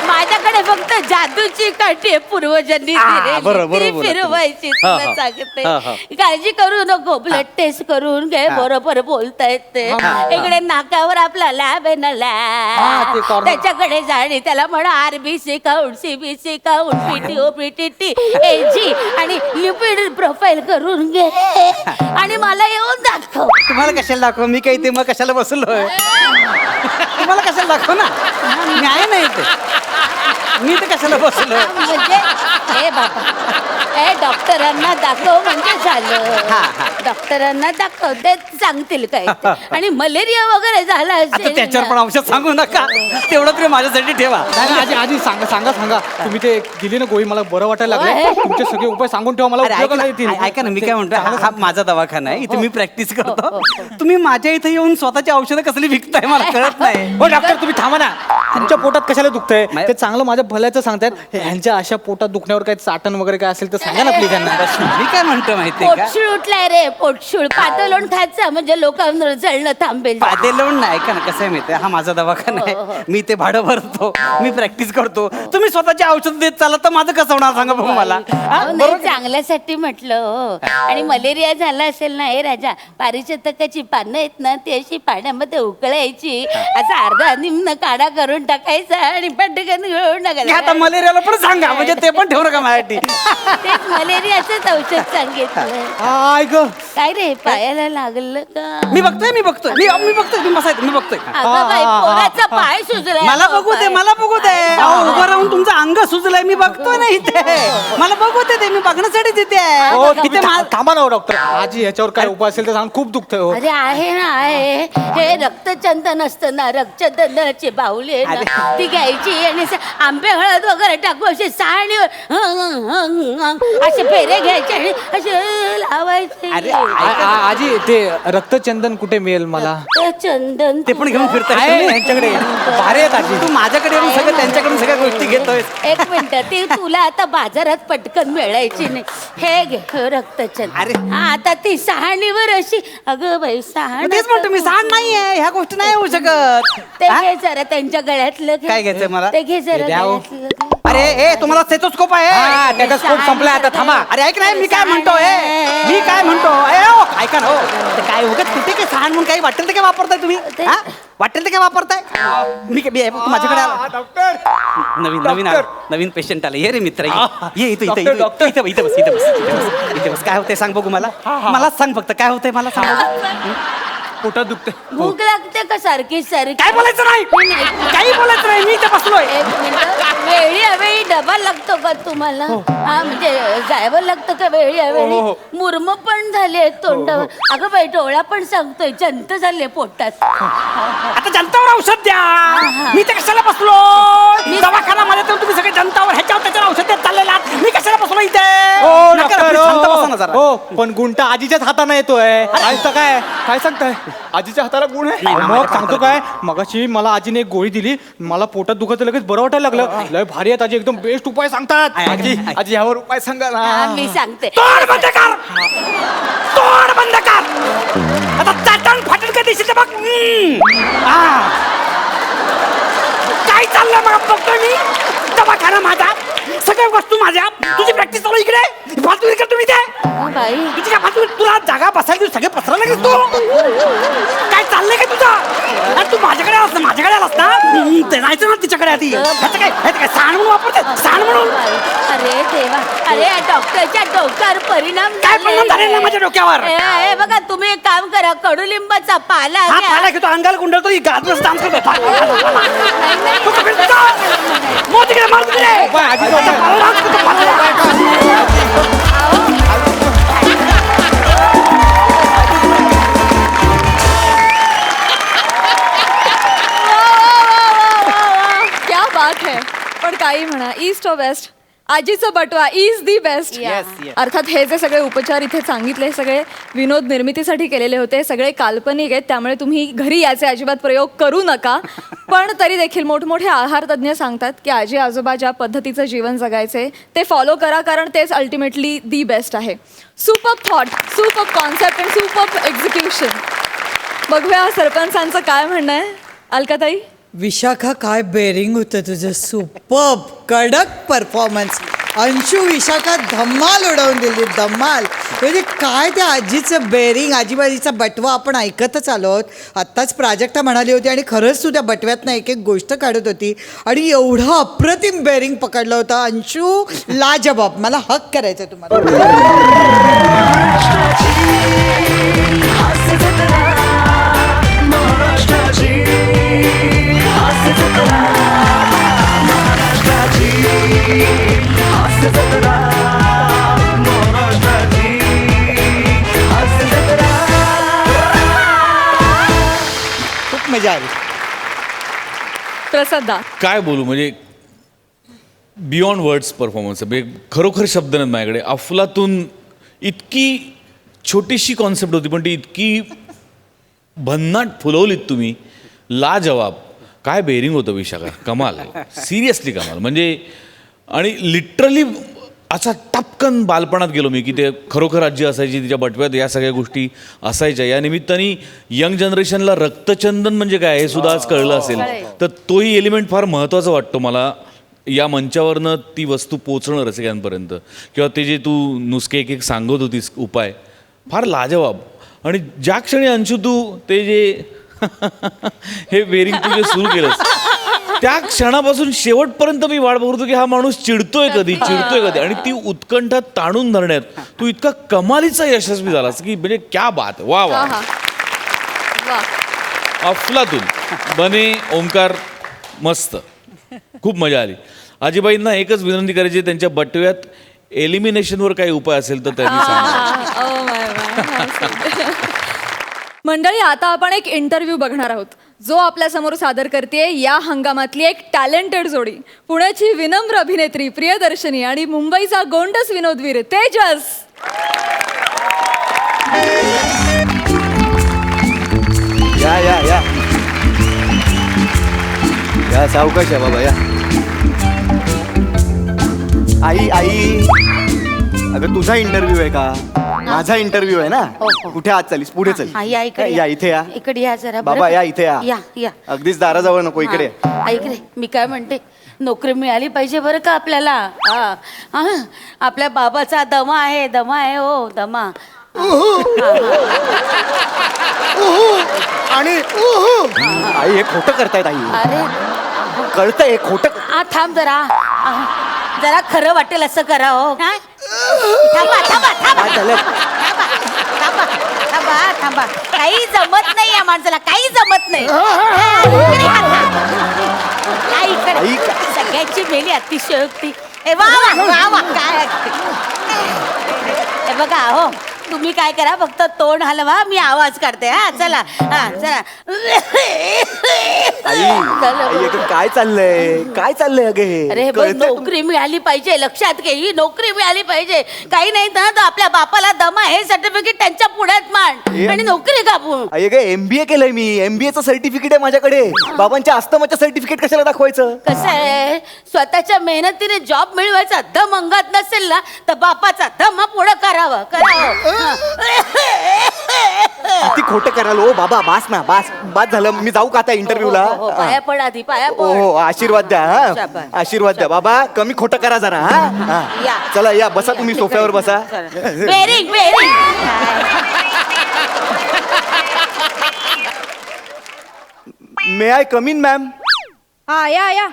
माझ्याकडे फक्त जादूची काठी आहे, पूर्वजांनी दिलेली. बरोबर, ती बरोबर. फिरवायची हा, तुला हा. सांगते. हा, हा. काळजी करू नको, ब्लड टेस्ट करून घे, बरोबर बोलतायत ते. इकडे नाकावर आपला लॅब आहे ना, हा, ते लॅब, corner. त्याच्याकडे जाणे, त्याला म्हणा RBC count, CBC count, PTO, PTT, ag आणि लिपिड प्रोफाईल करून घे आणि मला येऊन दाखव. तुम्हाला कशाला दाखव? मी काही ते मग कशाला बसलोय? तुम्हाला कशाला दाखव ना, मी आहे ना इथे. मी तर कशाला बसलोय? म्हणजे हे बाबा, हे डॉक्टरांना दाखव म्हणजे झालं. डॉक्टरांना दाखव, ते सांगतील काय ते. आणि मलेरिया वगैरे झाला आता असेल त्याच्यावर ना. पण औषध सांगू नका, तेवढं तरी माझ्यासाठी ठेवा. नाही, नाही, आजी आजी सांगा तुम्ही ते दिली ना गोळी, मला बरं वाटायला होय. लागले. तुमचे सगळे उपाय सांगून ठेवा, मला अरे ऐका उपयोगाला ना, येतील. ऐका ना, मी काय म्हणतो, हा माझा दवाखाना आहे, इथे मी प्रॅक्टिस करतो. तुम्ही माझ्या इथे येऊन स्वतःची औषधं कसली विकताय मला कळत नाही. हो डॉक्टर तुम्ही थांबा ना, तुमच्या पोटात कशाला दुखतंय? मा- ते चांगलं माझ्या भल्याचं सांगतायत. ह्यांच्या अशा पोटात दुखण्यावर काही चाटण वगैरे काय असेल तर सांगा ना प्लीज यांना. मी काय म्हणतो माहितीये का, पोटशूळ उठलाय रे, पोटशूळ. पातळून खायचं म्हणजे लोकांवर जळणं थांबेल. पादे लावून नाही. ऐका ना, कसं आहे माहितीये, हा माझा दवाखाना आहे, मी ते भाडं भरतो, मी प्रॅक्टिस करतो. तुम्ही स्वतःची औषध देत चाला तर माझं कसं होणार सांगा बघू मला. हा? अहो, नाही, चांगल्यासाठी म्हटलं हो. आणि मलेरिया झाला असेल ना, हे राजा, पारिजातकाची पानं आहेत ना, ती अशी पाण्यामध्ये उकळायची, असा अर्धा निम्न काढा करून टाकायचा आणि पटकन घेऊन हे आता टाकायचा. मलेरियाला पण सांगा, म्हणजे ते पण ठेवू नका माझ्यासाठी. तेच मलेरियाचंच औषध सांगितलं. आय ग काय रे, पायाला लागलं का? मी बघतोय मी बघतोय तुम्ही बसायचं, मी बघतोय. अगं बाई, पोराचा पाय सुजलाय. मला बघू दे, मला बघू दे. अहो, उभं राहून तुमचं अंग सुजलंय, मी बघतोय ना इथे. मला बघू दे, मी बघण्यासाठी तिथे आहे. हो इथे तुम्ही थांबा ना हो डॉक्टर. आजी ह्याच्यावर काय उपाय असेल तर सांग, खूप दुखतंय हो. अरे आहे ना, आहे. हे रक्तचंदन असतं ना, रक्तचंदनाची बाहुली आहे ना, ती घ्यायची आणि आंबे हळद वगैरे टाकू, असे साणीवर असे फेरे घ्यायचे आणि असे लावायचे. अरे, आजी ते रक्तचंदन कुठे मिळेल मला? चंदन ते पण घेऊन फिरताय आहे तुम्ही? यांच्याकडे. भारी आहेत आजी. तू माझ्याकडे येऊन सगळं त्यांच्याकडून सगळ्या गोष्टी घेतोय. एक मिनिट, ती तुला आता बाजारात पटकन मिळायची नाही. हे घे रक्तचंदन. अरे. हा, आता ती सहाणीवर अशी, अगं बाई सहाण. तेच म्हणतो मी, सांड नाहीये, ह्या गोष्टी नाही होऊ शकत. ते हा? घे जरा त्यांच्या गळ्यातलं घे. काय घ्यायचंय मला? ते घे जरा द्या हो. गळ्यातलं घे. अरे ए, तुम्हाला स्टेथोस्कोप आहे? हा, त्याचा स्कोप संपला आता, थांबा. अरे ऐक नाही, मी काय म्हणतोय, मी काय म्हणतो, ऐका ना हो. ते काय उगत कुठे काय सहान म्हणून काही वाटेल ते काय वापरताय तुम्ही? हा? वाटेल ते काय वापरताय? माझ्याकडे आला. नवीन पेशंट आला. ये रे मित्र, ये इथे बस. काय होतंय सांग बघू मला. मला सांग फक्त काय होतंय मला सांग बघू. पोटात दुखतंय. भूक लागते का सारखी सारखी? काय बोलायचं नाही, काही बोलायचं नाही, मी इथे बसलोय. एक मिनिट, वेळी अवेळी डबा लागतो का तुम्हाला? हा, म्हणजे जायवर लागतं का वेळी अवेळी? मुरम पण झाले तोंडावर. अगं बाई, डोळा पण सांगतोय, जंत झाले पोटात. आता जनतावर औषध द्या. मी ते कशाला बसलो? दवाखाना मध्ये तर तुम्ही सगळे जनतावर ह्याच्यावर त्याच्यावर औषध देत चाललेला. मी कशाला बसलो इथे? हो नका, डॉक्टर, please, शांत बसा ना जरा. हो पण गुंटा आजीच्याच हाताने येतोय. आजचं काय सांगताय? आजीच्या हाताला गुण आहे? नाही, मग माझ्या सांगतो काय, मगाशी मला आजीने एक गोळी दिली, मला पोटात दुखत लगेच बरं वाटायला लागलं. लय भारी आहेत आजी, एकदम बेस्ट उपाय सांगतात. आजी आजी ह्यावर उपाय सांगा हा, ना. मी सांगते. तोड बंद कर, तोड बंद कर. आता चाटण फाटण काय दिसते बघ. काय चाललंय मग बघतोय मी. दवाखाना माझा, सगळ्या वस्तू माझ्या, तुझी प्रॅक्टिस चालू इकडे. फालतू इकडे तुम्ही ते बाई, तुझी काय फालतू, तुला जागा बसायला सगळे पसरायला लागेल तू. काय चाललंय का तुझं? अरे तू माझ्याकडे आलास ना, ते जायचं ना तिच्याकडे आधी. ह्याचं काय सांड म्हणून वापरते, सांड म्हणून. अरे देवा, अरे या डॉक्टरच्या डोक्यावर परिणाम काय परिणाम झालेला आहे माझ्या डोक्यावर? हे बघा तुम्ही एक काम करा कडुलिंबाचा पाला हा घ्या. पाला घेतो अंगाला गुंडळतो ही गाजरच डान्स करतो मोती मार क्या बात है. पण काही म्हणा, ईस्ट ऑफ वेस्ट, आजीचं बटवा is the best. Yes, yes. अर्थात हे जे सगळे उपचार इथे सांगितले सगळे विनोद निर्मितीसाठी केलेले होते, सगळे काल्पनिक आहेत, त्यामुळे तुम्ही घरी याचे अजिबात प्रयोग करू नका. पण तरी देखील मोठमोठे आहार तज्ज्ञ सांगतात की आजी आजोबा ज्या पद्धतीचं जीवन जगायचे ते फॉलो करा, कारण तेच अल्टिमेटली दी बेस्ट आहे. Super thought, super concept and super execution. बघूया सरपंचांचं काय म्हणणं आहे. अलकाताई, विशाखा काय बेरिंग होतं तुझं. सुपर्ब कडक परफॉर्मन्स. अंशू, विशाखा धम्माल उडवून दिली, धम्माल. म्हणजे काय त्या आजीचं बेरिंग, आजीबाजीचा बटवा आपण ऐकतच आलो आहोत. आत्ताच प्राजक्ता म्हणाली होती आणि खरंच तू त्या बटव्यातनं एक एक गोष्ट काढत होती आणि एवढं अप्रतिम बेरिंग पकडलं होतं. अंशू लाजबाब. मला हक करायचं तुम्हाला. खूप मजा आली. प्रसाद दा. काय बोलू, म्हणजे बियॉन्ड वर्ड्स परफॉर्मन्स आहे. म्हणजे खरोखर शब्द नाहीत माझ्याकडे. अफलातून इतकी छोटीशी कॉन्सेप्ट होती पण ती इतकी भन्नाट फुलवलीत तुम्ही. लाजवाब. काय बेरिंग होतं विशाखा. कमाल. सिरियसली कमाल. म्हणजे आणि लिटरली असा टपकन बालपणात गेलो मी की ते खरोखर आजी असायची, तिच्या बटव्यात या सगळ्या गोष्टी असायच्या. या निमित्ताने यंग जनरेशनला रक्तचंदन म्हणजे काय हे सुद्धा आज कळलं असेल. तर तोही एलिमेंट फार महत्त्वाचा वाटतो मला. या मंचावरनं ती वस्तू पोचणं रसिकांपर्यंत, किंवा ते जे तू नुसके एक एक सांगत होतीस उपाय, फार लाजवाब. आणि ज्या क्षणी अंशू तू ते जे हे बेरिंग तू जे सुरू केलंस त्या क्षणापासून शेवटपर्यंत मी वाट बघतो की हा माणूस चिडतोय कधी. आणि ती उत्कंठा ताणून धरण्यात तू इतका कमालीचा यशस्वी झालास की म्हणजे क्या बात. वा वा. अफलातून. बने, ओंकार, मस्त. खूप मजा आली. आजीबाईंना एकच विनंती करायची, त्यांच्या बटव्यात एलिमिनेशनवर काही उपाय असेल तर त्यांनी सांगा. मंडळी, आता आपण एक इंटरव्ह्यू बघणार आहोत जो आपल्या समोर सादर करते या हंगामातली एक टॅलेंटेड जोडी. पुण्याची विनम्र अभिनेत्री प्रियदर्शनी आणि मुंबईचा गोंडस विनोदवीर तेजस. या या या या सावकाश आहे बाबा. या आई आई, अगं तुझा इंटरव्ह्यू आहे का? माझा इंटरव्ह्यू आहे ना. कुठे आत चालीस? पुढे चल. या इथे या. इकडे या जरा. बाबा या इथे या. या. अगदीच दाराजवळ नको, इकडे. ऐक रे, मी काय म्हणते, नोकरी मिळाली पाहिजे बरं का आपल्याला. हा, आपल्या बाबाचा दमा आहे हो दमा. आणि आई हे खोटं करतायत आई. अरे कळतंय खोटं. थांब जरा. जरा खरं वाटेल असं करा हो. थांबा थांबा थांबा थांबा थांबा थांबा. काही जमत नाही या माणसाला, काही जमत नाही. सगळ्यांची मेली अतिशयोक्ती. वा वा वा वा. काय हे बघा हो, तुम्ही काय करा, फक्त तोंड हलवा, मी आवाज काढते. हा चला. हा चला. काय चाललंय अगे हे? अरे बघ, नोकरी मिळाली पाहिजे, लक्षात घे, ही नोकरी मिळाली पाहिजे. काही नाही ना तर आपल्या बापाला दमा हे सर्टिफिकेट त्यांच्या पुढ्यात मान आणि नोकरी कापू. MBA केलंय मी. MBAचं सर्टिफिकेट आहे माझ्याकडे. बाबांच्या अस्तमाचं सर्टिफिकेट कशाला दाखवायचं? कसं आहे, स्वतःच्या मेहनतीने जॉब मिळवायचा दम अंगात नसेल ना तर बापाचा दम पुढं करावं. किती खोटं कराल ओ बाबा. बास ना, बास झालं. मी जाऊ का आता इंटरव्ह्यूला? पाया पड आधी, पाया पड. हो, आशीर्वाद द्या. हा, शाबास. आशीर्वाद द्या बाबा. कमी खोटं करा जरा. हा या. चला या, बसा तुम्ही सोफ्यावर बसा. बेरिंग बेरिंग. May I come in ma'am? हा या.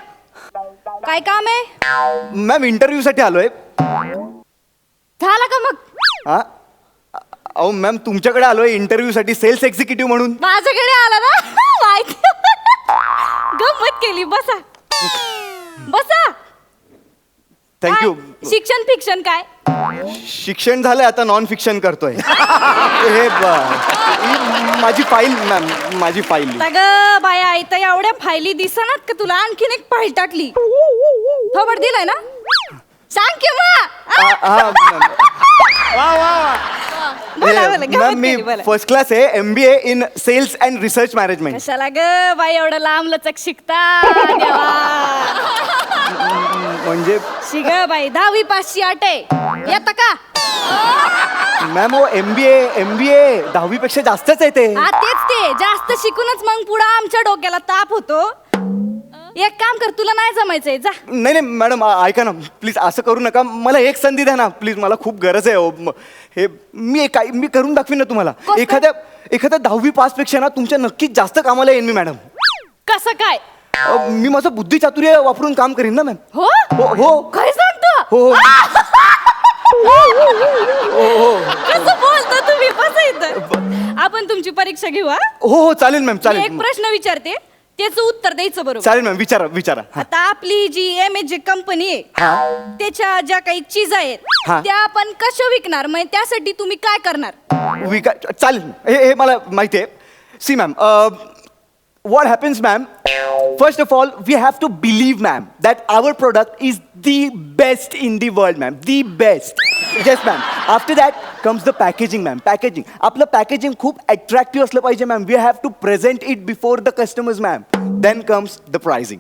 काय काम आहे? मॅम इंटरव्ह्यू साठी आलोय. झाला का मग? हा अहो मॅम तुमच्याकडे आलोय इंटरव्ह्यू साठी सेल्स एक्झिक्युटिव्ह म्हणून. माझ्याकडे आला ना माहिती. गंमत केली. बसा बसा. थँक्यू. काय? शिक्षण फिक्षण काय? शिक्षण झालंय आता नॉन फिक्शन करतोय. हे माझी फाईल मॅम माझी फाईल. सगळं बाया इथं एवढ्या फायली दिसनात का तुला? आणखीन एक फाईल टाकली. थोबड दिलाय ना? सांग केव्हा? मॅम मी फर्स्ट क्लास आहे MBA in sales and research management. कशाला ग बाई एवढं लांब लचक शिकता? म्हणजे शिग बाई 10वी पासची अट आहे. येता का? मॅम हो MBA 10वी पेक्षा जास्तच आहे ते. हा तेच ते जास्त शिकूनच मग पुढं आमच्या डोक्याला ताप होतो. एक काम कर, तुला नाही जमायचंय जा. नाही मॅडम ऐका ना प्लीज असं करू नका. मला एक संधी द्या ना प्लीज. मला खूप गरज आहे हे मी करून दाखवीन ना तुम्हाला. एखाद्या 10वी पास पेक्षा ना तुमच्या नक्कीच जास्त कामाला येईन मी मॅडम. कसं काय? मी माझं बुद्धिचातुर्य वापरून काम करीन ना मॅम. हो हो काय सांगतो? हो कसं बोलता तुम्ही? बसा इथं. आपण तुमची परीक्षा घेऊ. हा हो चालेल मॅम मी चालेल. एक प्रश्न विचारते, त्याचं उत्तर द्यायचं बरोबर. चालेल मॅम विचारा. आता आपली जी MA कंपनी आहे त्याच्या ज्या काही चीज आहेत हा. त्या आपण कशा विकणार? मग त्यासाठी तुम्ही काय करणार? चालेल हे मला माहिती आहे. See ma'am what happens ma'am, first of all we have to believe ma'am that our product is the best in the world ma'am, the best. Yes ma'am. After that comes the packaging ma'am. Packaging आपलं packaging खूप attractive असलं पाहिजे ma'am. We have to present it before the customers ma'am. Then comes the pricing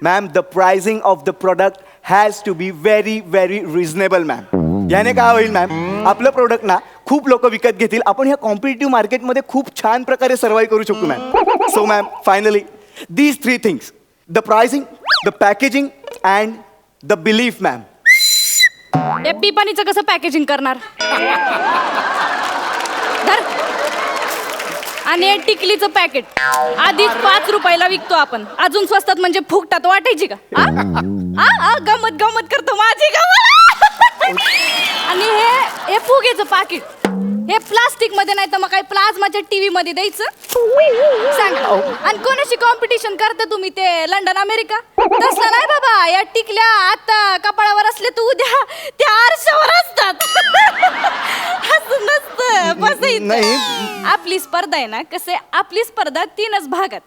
ma'am. The pricing of the product has to be very very reasonable ma'am. याने काय होईल ma'am, आपलं product ना खूप लोक विकत घेतील. आपण ह्या कॉम्पिटिटिव्ह मार्केटमध्ये खूप छान प्रकारे सर्वाइव्ह करू शकतो ma'am. So ma'am finally these 3 things, the pricing, the packaging and the belief ma'am. या पिपाणीचं कसं पॅकेजिंग करणार? धर. आणि हे टिकलीचं पॅकेट आधीच 5 रुपयाला विकतो आपण. अजून स्वस्तात म्हणजे फुकटात वाटायची का? गमत करतो माझी गमत. आणि हे फुगेचं पाकिट हे प्लास्टिक मध्ये नाही तर मग काही प्लाझ्माच्या टीव्ही मध्ये द्यायचं. सांग. आणि कोणाशी कॉम्पिटिशन करता तुम्ही? ते लंडन अमेरिका तसलं नाही बाबा. या टिकल्या आता कपाळावर असले तर उद्या त्या आरशावर असतात. असं नसतं. नाही. आपली स्पर्धा आहे ना, कसं आपली स्पर्धा 3च भागात.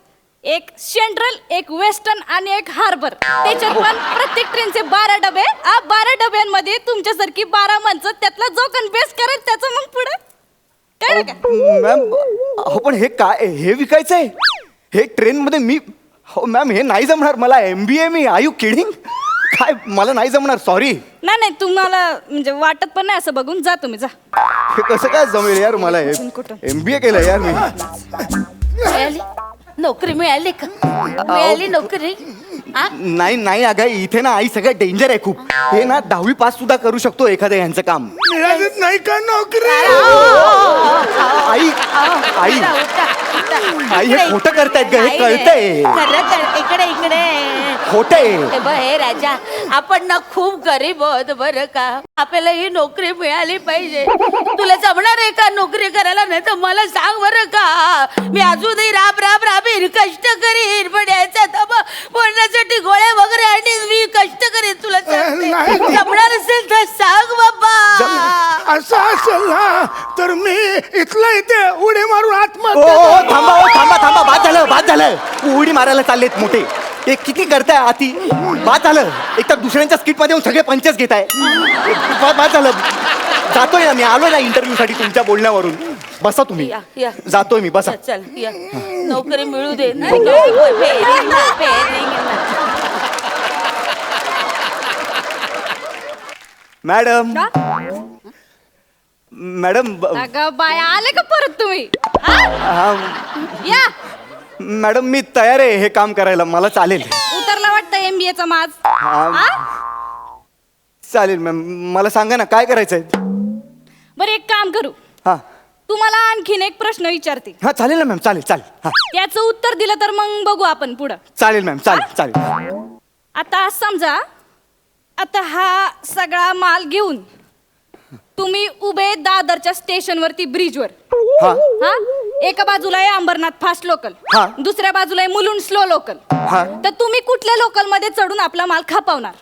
एक सेंट्रल, एक वेस्टर्न आणि एक हार्बर. त्याच्यात पण प्रत्येक ट्रेनचे 12 डबे. 12 डब्यांमध्ये तुमच्यासारखी 12 माणसं. त्यातला जो कोण बेस्ट करेल त्याचं मग पुढे काय का? मॅम हो पण हे काय हे विकायचं आहे? हे ट्रेनमध्ये मी हो मॅम हे नाही जमणार मला. MBA मी. Are you kidding? काय मला नाही जमणार. सॉरी. नाही तुम्हाला म्हणजे वाटत पण नाही असं बघून. जा तुम्ही जा. हे कसं काय जमेल यार मला? हे MBA केलं यार मी. मिळाली नोकरी? मिळाली का? मिळाली नोकरी? नाही अगं इथे ना आई सगळं डेंजर आहे खूप. हे ना 10वी पास सुद्धा करू शकतो एखाद्या यांचं काम. मिळालीच नाही का नोकरी? आई हे खोटं करतायत ग. हे कळतंय. इकडे खोटं आहे. हे राजा, आपण ना खूप गरीब आहोत बरं का. आपल्याला ही नोकरी मिळाली पाहिजे. तुला जमणार आहे का नोकरी करायला? नाही तर मला सांग बरं का. मी अजूनही राबीन, कष्ट करीन. पण याचा बोलण्यासाठी गोळ्या वगैरे आणि मी कष्ट करीन. तुला जमणार असेल तर सांग बाबा. असं असेल ना तर मी इथलं इथे उडी मारून ओ आत्महत्या. थांबा बाद झालं. उडी मारायला चाललेत मोठे. हे किती करताय आती? बाद झालं. एक तर दुसऱ्यांच्या स्किट मध्ये येऊन सगळे पंचच घेताय. बाद झालं. जातोय ना मी. आलोय ना इंटरव्ह्यू साठी तुमच्या बोलण्यावरून. बसा तुम्ही. या. जातोय मी. बसा. चल या. नोकरी मिळू दे. मॅडम अगं बाय आले का परत तुम्ही? या. मॅडम मी तयार आहे हे काम करायला. मला चालेल. उतरला वाटतं MBAचा माज. चालेल मॅम. मला सांगा ना काय करायचंय? बरं एक काम करू. हा तुम्हाला आणखीन एक प्रश्न विचारते. हा चालेल ना मॅम. चालेल. हा त्याचं उत्तर दिलं तर मग बघू आपण पुढं. चालेल मॅम. चालेल. आता समजा आता हा सगळा माल घेऊन तुम्ही उभे दादरच्या स्टेशनवरती ब्रिजवर. हा हा एका बाजूला आहे अंबरनाथ फास्ट लोकल, हा. दुसऱ्या बाजूला आहे मुलुंड स्लो लोकल. हा. तर तुम्ही कुठल्या लोकल मध्ये चढून आपला माल खपावणार?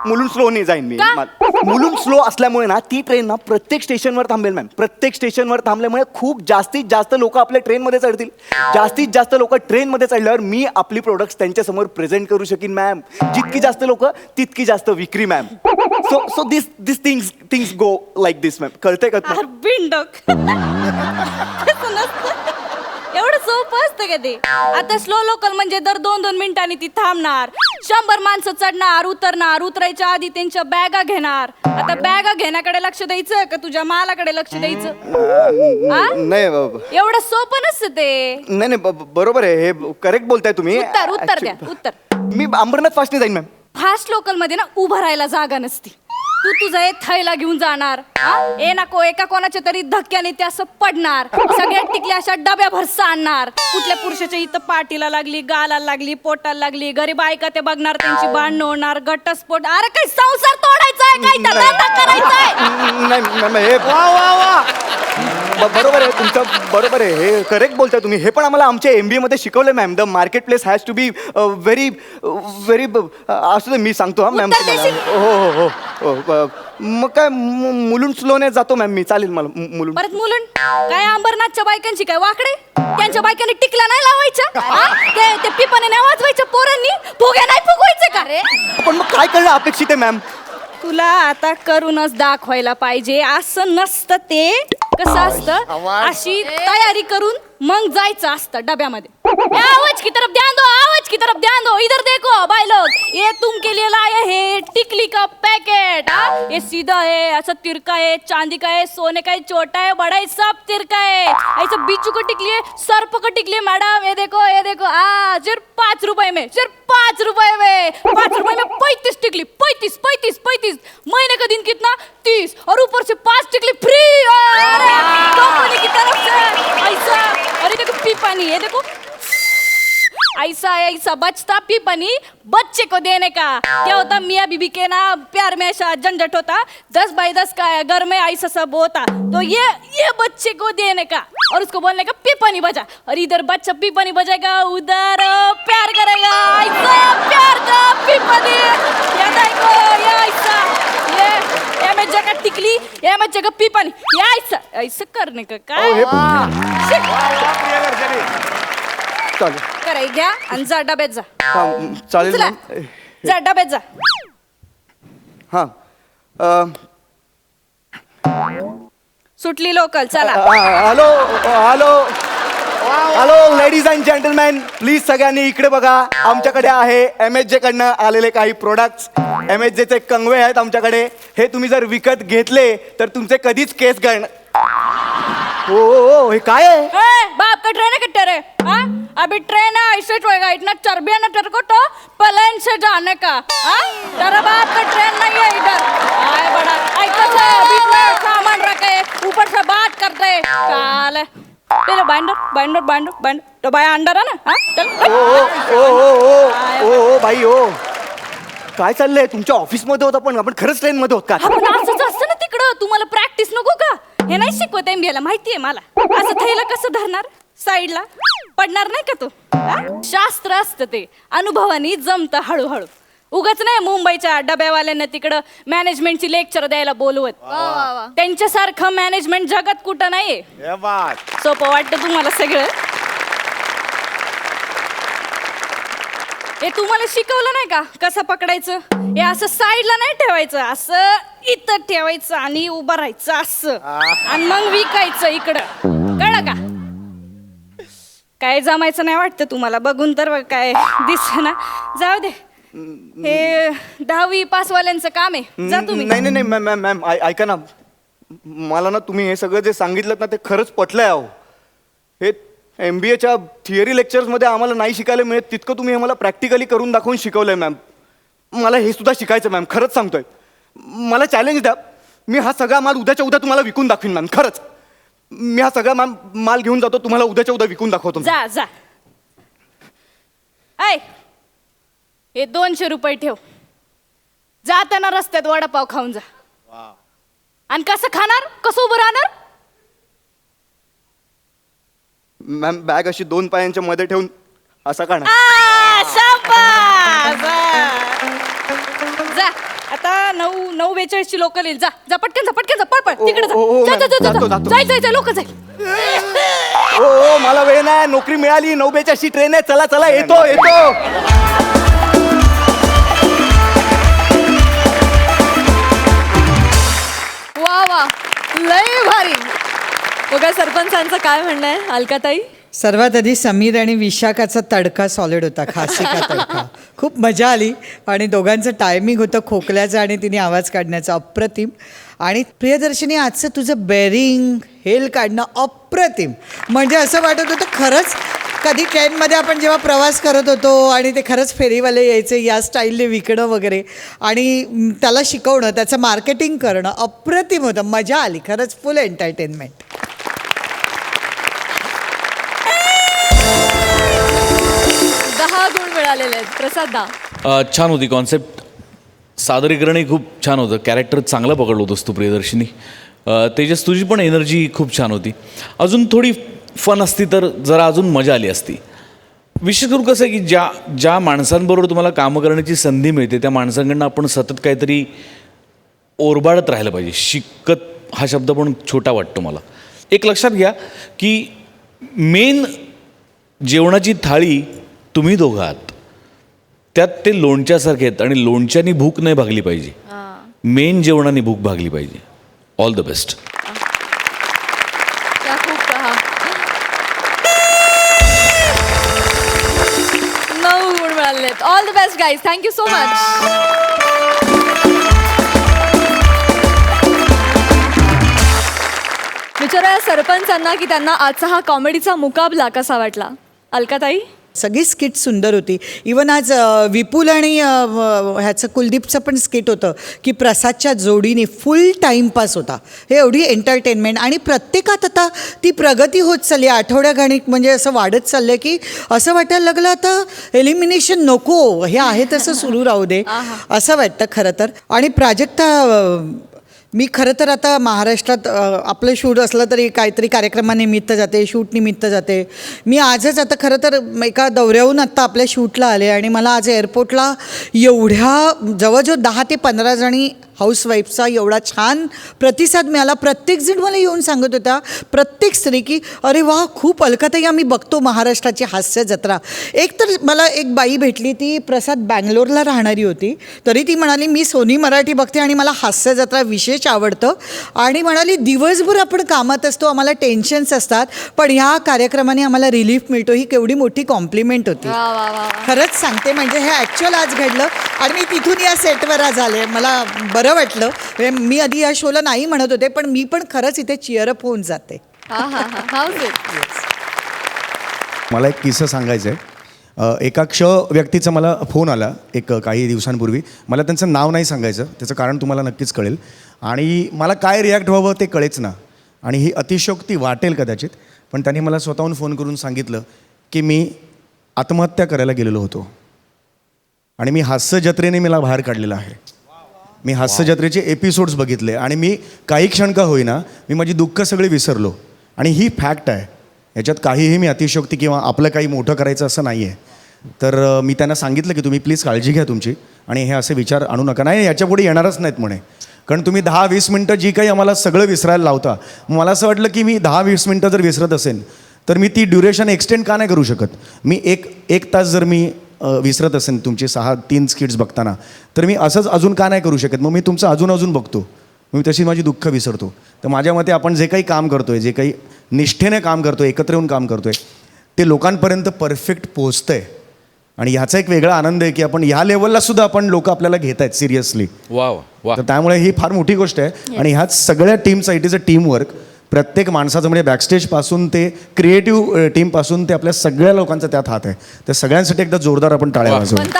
मुलुंड स्लो नाही जाईन मी. का? मुलुंड स्लो असल्यामुळे ना ती ट्रेन ना प्रत्येक स्टेशनवर थांबेल मॅम. प्रत्येक स्टेशनवर थांबल्यामुळे खूप जास्तीत जास्त लोक आपल्या ट्रेनमध्ये चढतील. जास्तीत जास्त लोक ट्रेनमध्ये चढल्यावर मी आपली प्रोडक्ट्स त्यांच्यासमोर प्रेझेंट करू शकीन मॅम. जितकी जास्त लोक तितकी जास्त विक्री ma'am. So this things go like this ma'am. कळतंय का तुम्हाला? बिंडक तसं नसतं. एवढं सोपं असतं का ते? आता स्लो लोकल म्हणजे दर 2-2 मिनिटांनी ती थांबणार, 100 माणसं चढणार उतरणार, उतरायच्या आधी त्यांच्या बॅगा घेणार. आता बॅगा घेण्याकडे लक्ष द्यायचं का तुझ्या मालाकडे लक्ष द्यायचं? हा? नाही एवढं सोपं नसतं ते. नाही बरोबर आहे. हे करेक्ट बोलताय तुम्ही. उत्तर द्या उत्तर. मी अंबरनाथ फास्ट नाही जाईन मॅम. फास्ट लोकल मध्ये ना उभं राहायला जागा नसती. तू तुझं एक थैला घेऊन जाणार, ए नको एका कोणाच्या तरी धक्क्याने ते असं पडणार, सगळ्या टिकल्या अशा डब्याभर सांडणार. कुठल्या पुरुषाच्या इथं पाठीला लागली, गालाला लागली, पोटाला लागली, गरीब बायका ते बघणार, त्यांची भांडणं होणार, घटस्फोट. अरे काही संसार तोडायचा आहे, काही धंदा करायचा आहे. नाही मॅम हे बरोबर आहे तुमचं. बरोबर आहे. हे करेक्ट बोलताय तुम्ही. हे पण आम्हाला आमच्या MBA मध्ये शिकवलं ma'am. The market place has to be very very असं ते मी सांगतो हा मॅम उत्तर तुम्हाला. देशील? हो. मग काय मुलुंड स्लोने जातो मॅम मी. चालेल मला मुलुंड. परत मुलुंड काय अंबरनाथच्या बायकांची काय वाकडे? त्यांच्या बायकांनी टिकला नाही लावायच्या, ते पिपाने नाही वाजवायच्या, पोरांनी फुगे नाही फुगवायचे का रे? पण मग काय करणं अपेक्षित आहे मॅम? तुला आता करूनच दाखवायला पाहिजे. असं नसतं ते. कसं असतं, अशी तयारी करून मग जायचं असतं डब्यामध्ये. आवाज की तरफ ध्यान दो, आवाज की तरफ ध्यान दो, इधर देखो भाई लोग, ये तुमके लिए लाए है टिकली का पैकेट. ये सीधा है, ऐसा तिरका है, चांदी का है, सोने का है, छोटा है, बड़ा है, सब तिरका है. ऐसा बिच्छू को टिकली है, सर्प को टिकली है मैडम. ये देखो सिर्फ 5 रुपए में, सिर्फ 5 रुपए में, 5 रुपए में 35 टिकली. 35 महीने का दिन कितना? 30, और ऊपर से 5 टिकली फ्री. कंपनी की तरफ से ऐसा. अरे देखो पीपानी, ये देखो ऐसा बचता पीपानी बच्चे को देने का. क्या होता, मियाँ बीबी के ना प्यार में ऐसा झंझट होता, 10 बाय 10 का घर में ऐसा सब होता, तो ये बच्चे को देने का और उसको बोलने का पीपानी बजा. और इधर बच्चा पीपानी बजाएगा, उधर प्यार करेगा. ऐसा प्यार का पीपानी. ये देखो ये ऐसा, ये में जगह टिकली, ये में जगह पीपानी, ये ऐसा करने का काय? चालेल. कराय घ्या आणि जा डब्यात जा. चालेल उचला. मॅम. जा डब्यात जा. हां सुटली लोकल. चला. Hello ladies and gentleman, please सगळ्यांनी इकडे बघा. आमच्याकडे आहे MSJ कडनं आलेले काही प्रोडक्ट्स. MSJ चे कंगवे आहेत आमच्याकडे. हे तुम्ही जर विकत घेतले तर तुमचे कधीच केस गळणार. हो हे काय आहे? बाप का ट्रेन है किट्टे रे? हाँ? अभी ट्रेन है, ऐसे टोएगा. इतना चर्बी है ना तेरे को तो प्लेन से जाने का. हाँ? तेरा बाप का ट्रेन नहीं है इधर. आए बड़ा ऐसा बीच में सामान रखे, ऊपर से बात करते हैं. काले ले लो बाइंडर तो भाई अंडर है ना. हाँ? चल. ओ भाई ओ काय चाललंय? तुमच्या ऑफिसमध्ये होता पण आपण खरंच ट्रेन मध्ये होत का? आपण असंच असतं ना तिकडं. तुम्हाला प्रॅक्टिस नको का? हे नाही शिकवत MBA ला, माहितीये मला. असं थैला कसं धरणार, साईडला पडणार नाही का तो? शास्त्र असतं ते, अनुभवानी जमतं हळूहळू. उगाच नाही मुंबईच्या डब्यावाल्यांना तिकडं मॅनेजमेंटची लेक्चर द्यायला बोलवत. त्यांच्यासारखं मॅनेजमेंट जगात कुठं नाहीये. सोपं वाटतं तुम्हाला सगळं. हे तुम्हाला शिकवलं नाही का कसं पकडायचं? हे असं साईडला नाही ठेवायचं, असं इथं ठेवायचं आणि उभं राहायचं असं, आणि मग विकायचं इकडं. कळलं का? काय जमायचं नाही वाटतं तुम्हाला. बघून तर काय दिसना. जाऊ दे, हे 10वी पासवाल्यांचं काम आहे. जा तुम्ही. नाही मॅम ऐका ना. मला ना तुम्ही हे सगळं जे सांगितलं ना ते खरंच पटलंय अहो. हे MBAच्या थिअरी लेक्चर्समध्ये आम्हाला नाही शिकायला मिळत तितकं तुम्ही हे मला प्रॅक्टिकली करून दाखवून शिकवलंय मॅम. मला हे सुद्धा शिकायचं मॅम. खरंच सांगतोय. मला चॅलेंज द्या. मी हा सगळा माल उद्याच्या उद्या तुम्हाला विकून दाखवीन मॅम. खरंच मी हा सगळा माल घेऊन जातो, तुम्हाला उद्याच्या उद्या विकून दाखवतो. जा. ऐ, हे 200 रुपये ठेव. जाताना रस्त्यात वडापाव खाऊन जा. आणि कसं खाणार, कसं उभं राहणार? मॅम बॅग अशी 2 पायांच्या मध्ये ठेवून असा का नाही? शाबास! जा आता 9:42 लोकल येईल. जा जा पटकन जा, पटकन जा, पळ पळ तिकडे जा. ओ, जा, जा, जा, जातो, जा. जातो. जाय लोक जाय. ओ मला वेळ नाही, नोकरी मिळाली, 9:42 ट्रेन आहे, चला चला येतो. वा वा, लय भारी. बघा सरपंचांचं काय म्हणणं आहे, अलकाताई? सर्वात आधी समीर आणि विशाखाचा तडका सॉलिड होता, खासी का तडका. खूप मजा आली आणि दोघांचं टायमिंग होतं खोकल्याचं आणि तिने आवाज काढण्याचं अप्रतिम. आणि प्रियदर्शनी आजचं तुझं बेरिंग हेल काढणं अप्रतिम. म्हणजे असं वाटत होतं खरंच कधी ट्रेनमध्ये आपण जेव्हा प्रवास करत होतो आणि ते खरंच फेरीवाले यायचे या स्टाईलने विकणं वगैरे आणि त्याला शिकवणं, त्याचं मार्केटिंग करणं अप्रतिम होतं. मजा आली खरंच, फुल एंटरटेनमेंट. गुण मिळालेले आहेत. प्रसाद दा, छान होती कॉन्सेप्ट, सादरीकरणही खूप छान होतं, कॅरेक्टर चांगलं पकडलं होतंस तू प्रियदर्शिनी. तेजस तुझी पण एनर्जी खूप छान होती. अजून थोडी फन असती तर जरा अजून मजा आली असती. विशेष करून कसं आहे की ज्या माणसांबरोबर तुम्हाला कामं करण्याची संधी मिळते त्या माणसांकडनं आपण सतत काहीतरी ओरबाडत राहिलं पाहिजे. शिकत हा शब्द पण छोटा वाटतो मला. एक लक्षात घ्या की मेन जेवणाची थाळी तुम्ही दोघं आहात, त्यात ते लोणच्यासारखे आहेत आणि लोणच्यानी भूक नाही भागली पाहिजे, मेन जेवणाने भूक भागली पाहिजे. All the best. त्या खूप 9 गुण मिळालेले आहेत. All the best guys, thank you so much. विचारा सरपंचांना की त्यांना आजचा हा कॉमेडीचा मुकाबला कसा वाटला. अलकाताई? सगळी स्किट सुंदर होती. इवन आज विपुल आणि ह्याचं कुलदीपचं पण स्किट होतं की प्रसादच्या जोडीने फुल टाईमपास होता. हे एवढी एंटरटेनमेंट आणि प्रत्येकात आता ती प्रगती होत चालली आहे. आठवड्यागणिक म्हणजे असं वाढत चाललं की असं वाटायला लागलं आता एलिमिनेशन नको, हे आहे तसं सुरू राहू दे असं वाटतं खरं तर. आणि प्राजक्ता, मी खरं तर आता महाराष्ट्रात आपलं शूट असलं तरी काहीतरी कार्यक्रमानिमित्त जाते, शूटनिमित्त जाते. मी आजच आता खरं तर एका दौऱ्याहून आत्ता आपल्या शूटला आले आणि मला आज एअरपोर्टला एवढ्या जवळजवळ 10 ते 15 जणी हाऊसवाईफचा एवढा छान प्रतिसाद मिळाला. प्रत्येकजण मला येऊन सांगत होता, प्रत्येक स्त्री की अरे वा, खूप अलकाताई आम्ही बघतो महाराष्ट्राची हास्य जत्रा. एक तर मला एक बाई भेटली, ती प्रसाद बँगलोरला राहणारी होती, तरी ती म्हणाली मी सोनी मराठी बघते आणि मला हास्य जत्रा विशेष आवडतं. आणि म्हणाली दिवसभर आपण कामात असतो, आम्हाला टेन्शन्स असतात, पण ह्या कार्यक्रमाने आम्हाला रिलीफ मिळतो. ही केवढी मोठी कॉम्प्लिमेंट होती. खरंच सांगते, म्हणजे हे ॲक्च्युअल आज घडलं आणि मी तिथून या सेटवर आज आले. मला बरं वाटलं. मी आधी या शोला नाही म्हणत होते, पण मी पण खरंच इथे चिअरअप होऊन जाते. मला एक किस्सा सांगायचा आहे. एका व्यक्तीचा मला फोन आला एक काही दिवसांपूर्वी. मला त्यांचं नाव नाही सांगायचं, त्याचं कारण तुम्हाला नक्कीच कळेल आणि मला काय रिॲक्ट व्हावं ते कळेच ना. आणि ही अतिशयोक्ती वाटेल कदाचित, पण त्यांनी मला स्वतःहून फोन करून सांगितलं की मी आत्महत्या करायला गेलेलो होतो आणि मी हास्य जत्रेने मला बाहेर काढलेलं आहे. मी हास्य जत्रेचे एपिसोड्स बघितले आणि मी काही क्षण का होईना मी माझी दुःख सगळी विसरलो. आणि ही फॅक्ट आहे, याच्यात काहीही मी अतिशयोक्ती किंवा आपलं काही मोठं करायचं असं नाही आहे. तर मी त्यांना सांगितलं की तुम्ही प्लीज काळजी घ्या तुमची आणि हे असे विचार आणू नका. नाही, याच्यापुढे येणारच नाहीत म्हणे, कारण तुम्ही 10-20 मिनटं जी काही आम्हाला सगळं विसरायला लावता. मला असं वाटलं की मी 10-20 मिनटं जर विसरत असेल तर मी ती ड्युरेशन एक्सटेंड का नाही करू शकत. मी एक तास जर मी विसरत असेल तुमचे 6-3 स्किट्स बघताना, तर मी असंच अजून का नाही करू शकत. मग मी तुमचं अजून बघतो, मी तशी माझी दुःख विसरतो. तर माझ्या मते आपण जे काही काम करतोय, जे काही निष्ठेने काम करतोय, एकत्र येऊन काम करतोय, ते लोकांपर्यंत परफेक्ट पोहोचतंय. आणि ह्याचा एक वेगळा आनंद आहे की आपण ह्या लेवलला सुद्धा आपण लोक आपल्याला घेत आहेत सिरियसली. वा. तर त्यामुळे ही फार मोठी गोष्ट आहे. आणि ह्याच सगळ्या टीमचा it is a team work. प्रत्येक माणसाचं म्हणजे बॅकस्टेजपासून ते क्रिएटिव्ह टीमपासून ते आपल्या सगळ्या लोकांचा त्यात हात आहे. तर सगळ्यांसाठी एकदा जोरदार आपण टाळ्या वाजवू. बॉस